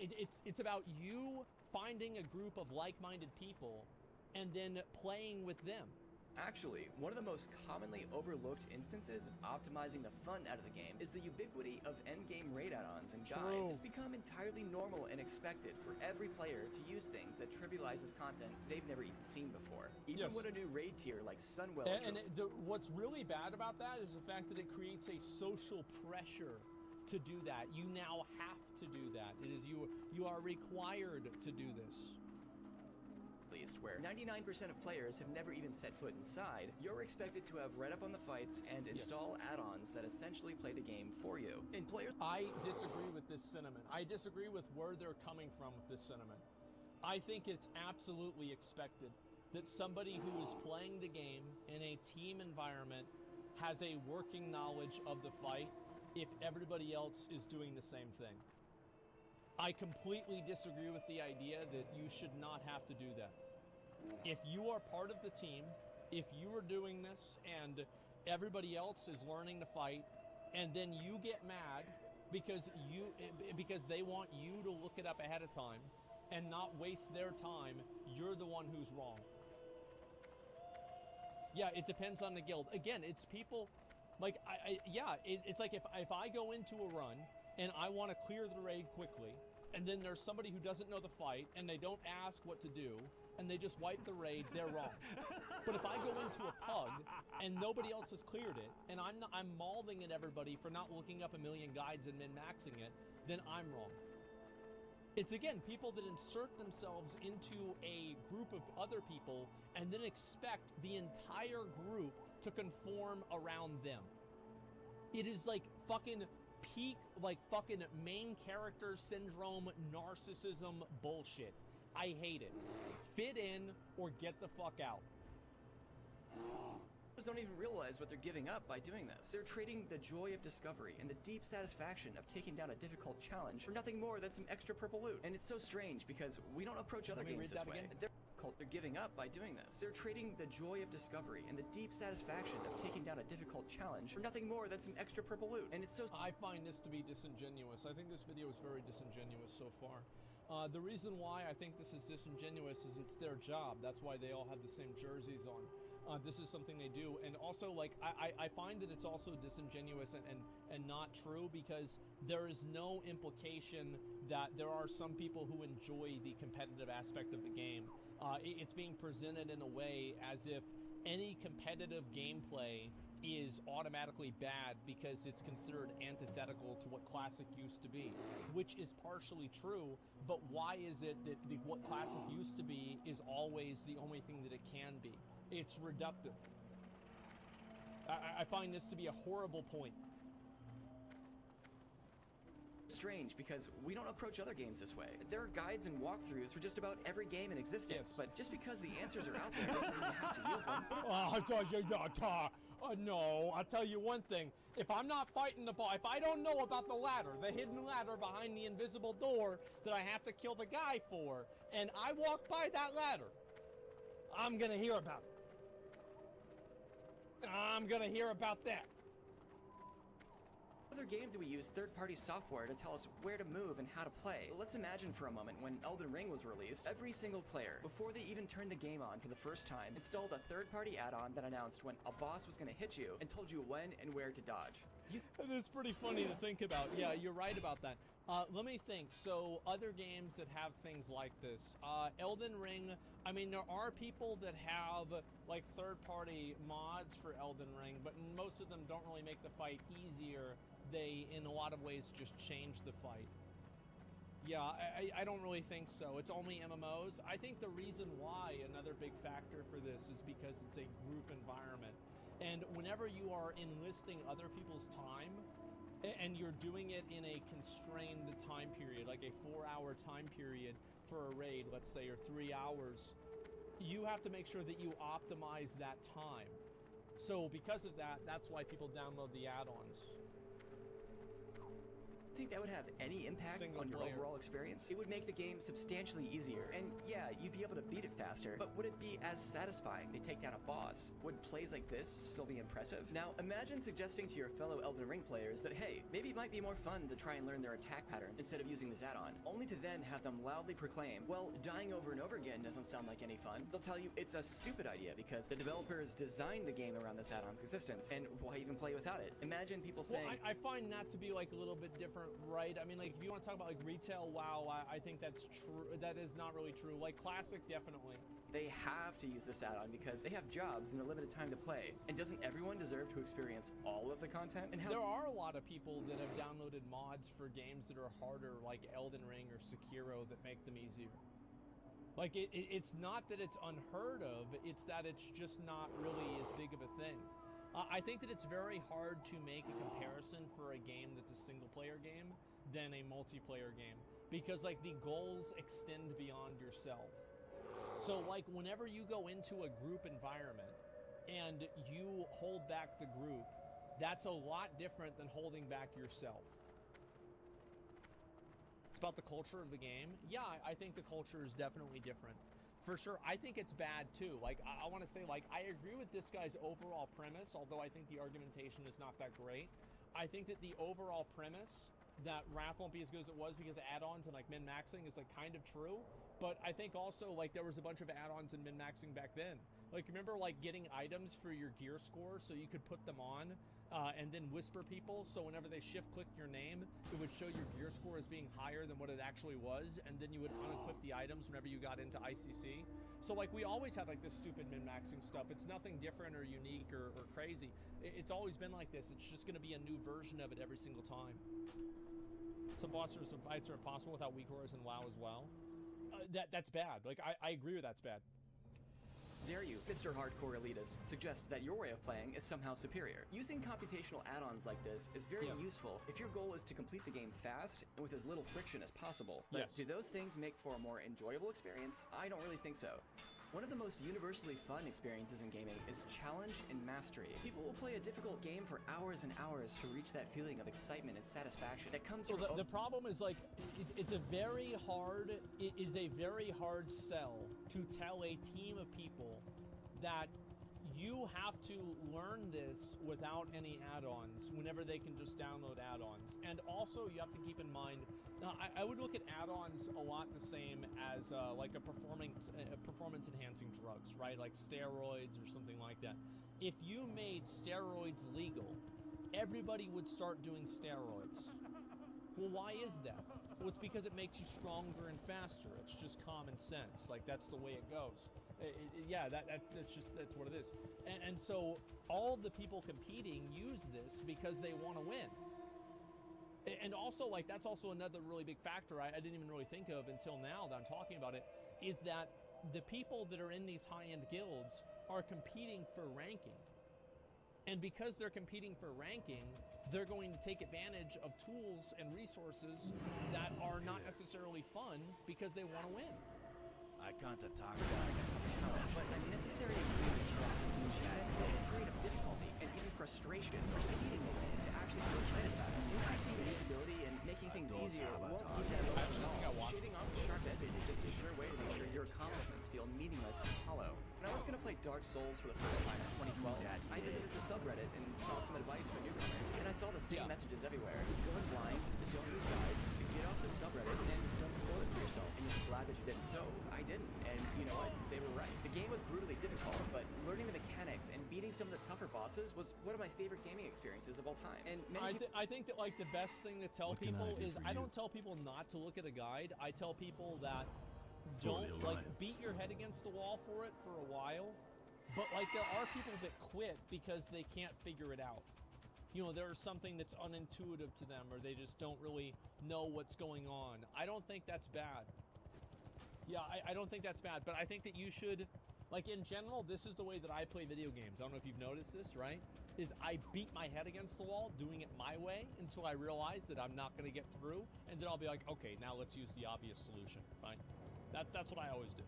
it's about you finding a group of like-minded people and then playing with them. Actually, one of the most commonly overlooked instances of optimizing the fun out of the game is the ubiquity of endgame raid add-ons and guides. It's become entirely normal and expected for every player to use things that trivializes content they've never even seen before. Even when a new raid tier like Sunwell what's really bad about that is the fact that it creates a social pressure to do that. You now have to do that. It is you are required to do this. Where 99% of players have never even set foot inside, you're expected to have read up on the fights and install add-ons that essentially play the game for you. And players... I disagree with this sentiment. I disagree with where they're coming from with this sentiment. I think it's absolutely expected that somebody who is playing the game in a team environment has a working knowledge of the fight if everybody else is doing the same thing. I completely disagree with the idea that you should not have to do that. If you are part of the team, if you are doing this and everybody else is learning to fight, and then you get mad because they want you to look it up ahead of time and not waste their time, you're the one who's wrong. Yeah, it depends on the guild. Again, it's people like it's like if I go into a run and I want to clear the raid quickly, and then there's somebody who doesn't know the fight and they don't ask what to do and they just wipe the raid, they're wrong. But if I go into a pug and nobody else has cleared it and I'm mauling at everybody for not looking up a million guides and min-maxing it, then I'm wrong. It's again people that insert themselves into a group of other people and then expect the entire group to conform around them. It is like fucking peak, like fucking main character syndrome, narcissism bullshit. I hate it. Fit in or get the fuck out. Don't even realize what they're giving up by doing this. They're trading the joy of discovery and the deep satisfaction of taking down a difficult challenge for nothing more than some extra purple loot. And it's so strange because we don't approach other games this way. They're giving up by doing this. They're trading the joy of discovery and the deep satisfaction of taking down a difficult challenge for nothing more than some extra purple loot. And it's so... I find this to be disingenuous. I think this video is very disingenuous so far. The reason why I think this is disingenuous is it's their job. That's why they all have the same jerseys on. This is something they do. And also, like, I find that it's also disingenuous and not true because there is no implication that there are some people who enjoy the competitive aspect of the game. It's being presented in a way as if any competitive gameplay is automatically bad because it's considered antithetical to what Classic used to be, which is partially true, but why is it that what Classic used to be is always the only thing that it can be? It's reductive. I find this to be a horrible point. Strange because we don't approach other games this way. There are guides and walkthroughs for just about every game in existence, but just because the answers are out there doesn't mean you have to use them. No, I'll tell you one thing. If I'm not fighting the boss, if I don't know about the ladder, the hidden ladder behind the invisible door that I have to kill the guy for, and I walk by that ladder, I'm gonna hear about it. I'm gonna hear about that. Other game do we use third-party software to tell us where to move and how to play? Let's imagine for a moment when Elden Ring was released, every single player, before they even turned the game on for the first time, installed a third-party add-on that announced when a boss was going to hit you and told you when and where to dodge. It is pretty funny to think about. Yeah, you're right about that. Let me think. So other games that have things like this, Elden Ring, I mean, there are people that have like third-party mods for Elden Ring, but most of them don't really make the fight easier. They, in a lot of ways, just change the fight. Yeah, I don't really think so. It's only MMOs. I think the reason why, another big factor for this, is because it's a group environment. And whenever you are enlisting other people's time, and you're doing it in a constrained time period, like a 4-hour time period for a raid, let's say, or 3 hours, you have to make sure that you optimize that time. So because of that, that's why people download the add-ons. think that would have any impact on your overall experience? It would make the game substantially easier, and yeah, you'd be able to beat it faster, but would it be as satisfying to take down a boss? Would plays like this still be impressive? Now, imagine suggesting to your fellow Elden Ring players that, hey, maybe it might be more fun to try and learn their attack patterns instead of using this add-on, only to then have them loudly proclaim, well, dying over and over again doesn't sound like any fun. They'll tell you it's a stupid idea because the developers designed the game around this add-on's existence, and why even play without it? Imagine people saying... Well, I find that to be like a little bit different, right? I mean, like, if you want to talk about like retail WoW, I think that's true. That is not really true. Like Classic, definitely. They have to use this add-on because they have jobs and a limited time to play. And doesn't everyone deserve to experience all of the content? And there are a lot of people that have downloaded mods for games that are harder, like Elden Ring or Sekiro, that make them easier. Like, it's not that it's unheard of, it's that it's just not really as big of a thing. I think that it's very hard to make a comparison for a game that's a single-player game than a multiplayer game. Because, like, the goals extend beyond yourself. So, like, whenever you go into a group environment and you hold back the group, that's a lot different than holding back yourself. It's about the culture of the game. Yeah, I think the culture is definitely different. For sure, I think it's bad too. Like, I want to say, like, I agree with this guy's overall premise, although I think the argumentation is not that great. I think that the overall premise that Wrath won't be as good as it was because of add-ons and like min-maxing is like kind of true, but I think also like there was a bunch of add-ons and min-maxing back then. Like, remember like getting items for your gear score so you could put them on and then whisper people, so whenever they shift-clicked your name, it would show your gear score as being higher than what it actually was, and then you would unequip the items whenever you got into ICC. So like we always had like this stupid min-maxing stuff. It's nothing different or unique or crazy. It's always been like this. It's just going to be a new version of it every single time. Some bosses or some fights are impossible without weak auras in WoW as well. That's bad. Like, I agree with that's bad. Dare you, Mr. Hardcore Elitist, suggest that your way of playing is somehow superior? Using computational add-ons like this is very useful if your goal is to complete the game fast and with as little friction as possible. But do those things make for a more enjoyable experience? I don't really think so. One of the most universally fun experiences in gaming is challenge and mastery. People will play a difficult game for hours and hours to reach that feeling of excitement and satisfaction that comes from... The problem is, like, it is a very hard sell to tell a team of people that you have to learn this without any add-ons whenever they can just download add-ons. And also, you have to keep in mind, I would look at add-ons a lot the same as like a performance-enhancing drugs, right? Like steroids or something like that. If you made steroids legal, everybody would start doing steroids. Well, why is that? Well, it's because it makes you stronger and faster. It's just common sense. Like, that's the way it goes. That's what it is. And so all the people competing use this because they want to win. And also, like, that's also another really big factor I didn't even really think of until now that I'm talking about it, is that the people that are in these high-end guilds are competing for ranking. And because they're competing for ranking, they're going to take advantage of tools and resources that are not necessarily fun because they want to win. I can't attack that. But a necessary agreement that sits in chat is a grade of difficulty and even frustration preceding the win to actually feel excited about it. Increasing the usability and making things easier won't give that emotion at all. Shaving off the sharp edges is just a sure way to make sure your accomplishments feel meaningless and hollow. When I was going to play Dark Souls for the first time in 2012, I visited the subreddit and sought some advice for newcomers, and I saw the same messages everywhere. Go in blind, don't use guides, get off the subreddit, and don't spoil it for yourself. And you're glad that you didn't. So, I didn't, and you know what? They were right. The game was brutally difficult, but learning the mechanics and beating some of the tougher bosses was one of my favorite gaming experiences of all time. And I think that, like, the best thing to tell people is I don't tell people not to look at a guide. I tell people that don't, like, beat your head against the wall for it for a while. But, like, there are people that quit because they can't figure it out. You know, there's something that's unintuitive to them, or they just don't really know what's going on. I don't think that's bad. Yeah, I don't think that's bad, but I think that you should, like, in general, this is the way that I play video games. I don't know if you've noticed this, right? Is I beat my head against the wall, doing it my way, until I realize that I'm not going to get through, and then I'll be like, okay, now let's use the obvious solution, fine? That's what I always do.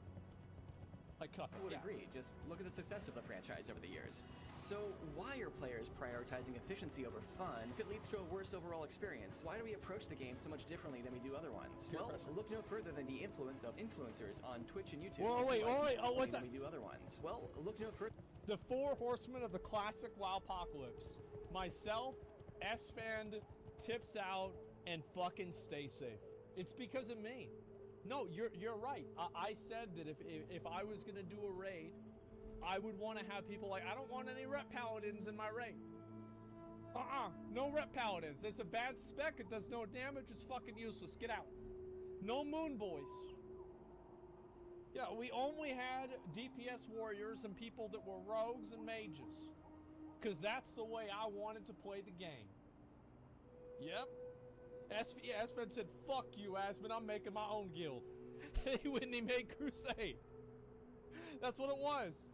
I would agree. Just look at the success of the franchise over the years. So why are players prioritizing efficiency over fun? If it leads to a worse overall experience, why do we approach the game so much differently than we do other ones? Well, look no further than the influence of influencers on Twitch and YouTube. Whoa, wait, oh, what's that? We do other ones. Well, look no further. The 4 horsemen of the classic WoW apocalypse. Myself, S-Fan, Tips Out, and fucking Stay Safe. It's because of me. No, you're right. I said that if I was gonna do a raid, I would want to have people like, I don't want any rep paladins in my raid. No rep paladins. It's a bad spec. It does no damage. It's fucking useless. Get out. No moon boys. Yeah, we only had DPS warriors and people that were rogues and mages. Because that's the way I wanted to play the game. Yep. Aspen said, fuck you, Aspen, I'm making my own guild. When he made Crusade. That's what it was.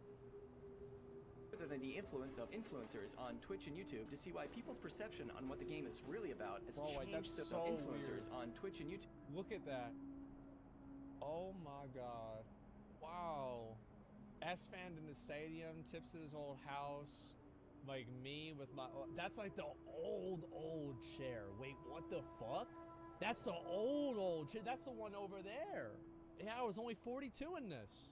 Other than the influence of influencers on Twitch and YouTube to see why people's perception on what the game is really about has changed. So influencers on Twitch and YouTube. Look at that. Oh my god. Wow. S-Fan in the stadium, Tips at his old house. Like me with my, that's like the old chair. Wait, what the fuck? That's the old chair. That's the one over there. Yeah, I was only 42 in this.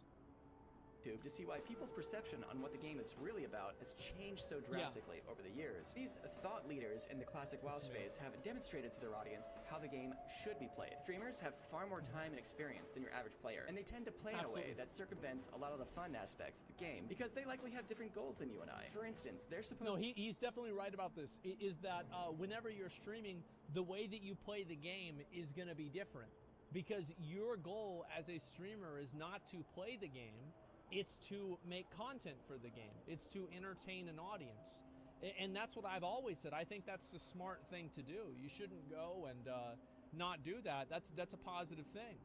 To see why people's perception on what the game is really about has changed so drastically over the years. These thought leaders in the classic WoW space have demonstrated to their audience how the game should be played. Streamers have far more time and experience than your average player, and they tend to play in a way that circumvents a lot of the fun aspects of the game because they likely have different goals than you and I. For instance, they're supposed No, he's definitely right about this. Is that whenever you're streaming, the way that you play the game is going to be different because your goal as a streamer is not to play the game. It's to make content for the game. It's to entertain an audience. And that's what I've always said. I think that's the smart thing to do. You shouldn't go and not do that. That's a positive thing.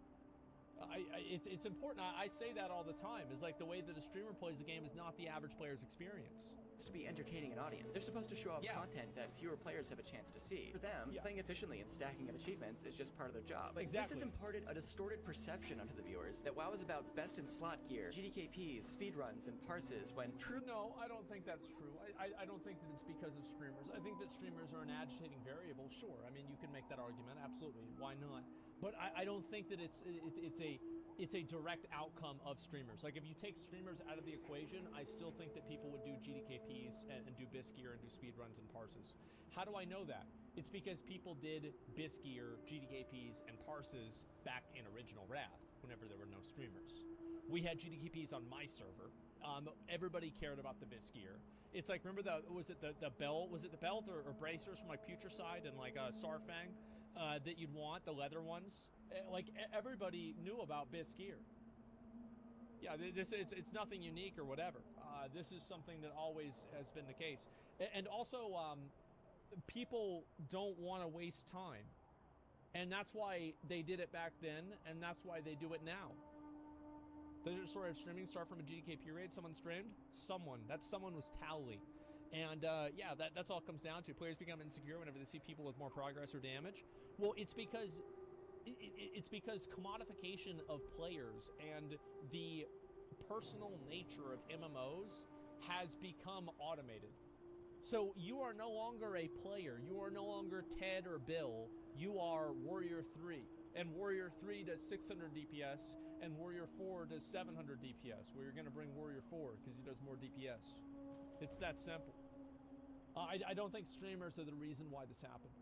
It's important. I say that all the time. It's like the way that a streamer plays the game is not the average player's experience. To be entertaining an audience. They're supposed to show off content that fewer players have a chance to see. For them, playing efficiently and stacking of achievements is just part of their job. But this has imparted a distorted perception onto the viewers that WoW is about best in slot gear, GDKPs, speedruns, and parses, when true... No, I don't think that's true. I don't think that it's because of streamers. I think that streamers are an agitating variable. Sure, I mean, you can make that argument. Absolutely. Why not? But I don't think that it's a direct outcome of streamers. Like if you take streamers out of the equation, I still think that people would do GDKPs and do BIS-gear and do speedruns and parses. How do I know that? It's because people did BIS-gear, GDKPs, and parses back in original Wrath, whenever there were no streamers. We had GDKPs on my server. Everybody cared about the BIS-gear. It's like, remember was it the belt? Was it the belt or bracers from like Putricide and like Sarfang that you'd want, the leather ones? Like everybody knew about BIS-gear. Yeah, it's nothing unique or whatever. This is something that always has been the case. And also, people don't want to waste time. And that's why they did it back then, and that's why they do it now. Does your story of streaming start from a GDKP raid? Someone streamed? Someone. That someone was Towley. And yeah, that's all it comes down to. Players become insecure whenever they see people with more progress or damage. Well, it's because commodification of players and the personal nature of MMOs has become automated. So you are no longer a player. You are no longer Ted or Bill. You are Warrior 3. And Warrior 3 does 600 DPS, and Warrior 4 does 700 DPS, where you're going to bring Warrior 4 because he does more DPS. It's that simple. I don't think streamers are the reason why this happened.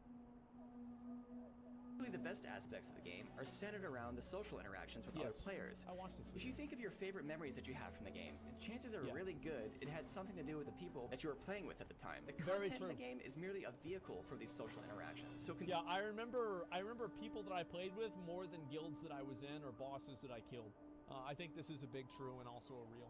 The best aspects of the game are centered around the social interactions with other players. I watched this video. If you think of your favorite memories that you have from the game, chances are really good it had something to do with the people that you were playing with at the time. The content in the game is merely a vehicle for these social interactions. So yeah, I remember people that I played with more than guilds that I was in or bosses that I killed. I think this is a big true and also a real.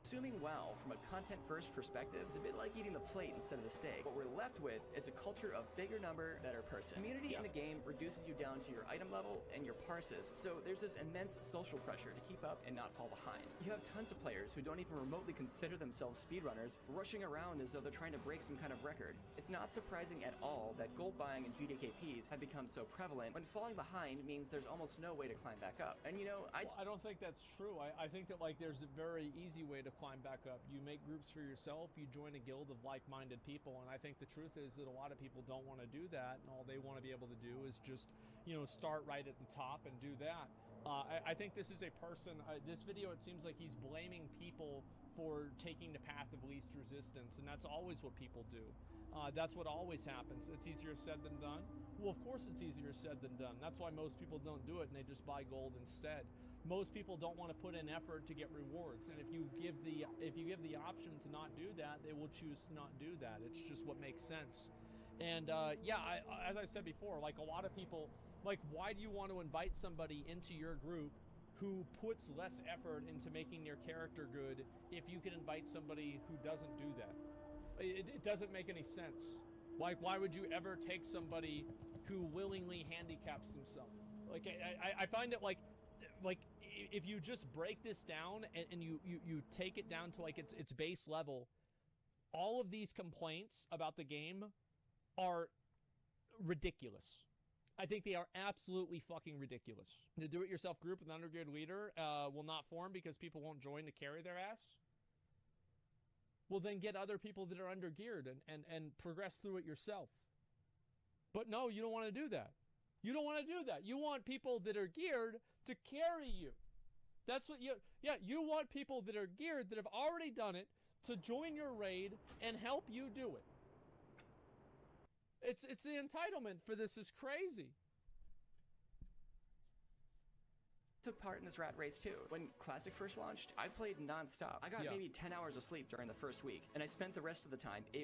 Consuming WoW from a content-first perspective is a bit like eating the plate instead of the steak. What we're left with is a culture of bigger number, better person. Community in the game reduces you down to your item level and your parses, so there's this immense social pressure to keep up and not fall behind. You have tons of players who don't even remotely consider themselves speedrunners, rushing around as though they're trying to break some kind of record. It's not surprising at all that gold buying and GDKPs have become so prevalent when falling behind means there's almost no way to climb back up. And you know, I don't think that's true. I think that like there's a very easy way to climb back up. You make groups for yourself, you join a guild of like-minded people, and I think the truth is that a lot of people don't want to do that, and all they want to be able to do is just, you know, start right at the top and do that. I think this is a person, this video, it seems like he's blaming people for taking the path of least resistance, and that's always what people do. That's what always happens. It's easier said than done. Well, of course it's easier said than done. That's why most people don't do it and they just buy gold instead. Most people don't want to put in effort to get rewards, and if you give the option to not do that, they will choose to not do that. It's just what makes sense. And yeah, as I said before, like a lot of people, like, why do you want to invite somebody into your group who puts less effort into making their character good if you can invite somebody who doesn't do that? It doesn't make any sense. Like, why would you ever take somebody who willingly handicaps themselves? Like, I find it like if you just break this down and you take it down to like its base level, all of these complaints about the game are ridiculous. I think they are absolutely fucking ridiculous. The do-it-yourself group with an undergeared leader will not form because people won't join to carry their ass. Well, then get other people that are undergeared and progress through it yourself. But no, you don't want to do that. You don't want to do that. You want people that are geared to carry you. That's what you want people that are geared, that have already done it, to join your raid and help you do it. It's the entitlement for this is crazy. Took part in this rat race too. When Classic first launched, I played non-stop. I got maybe 10 hours of sleep during the first week, and I spent the rest of the time AoE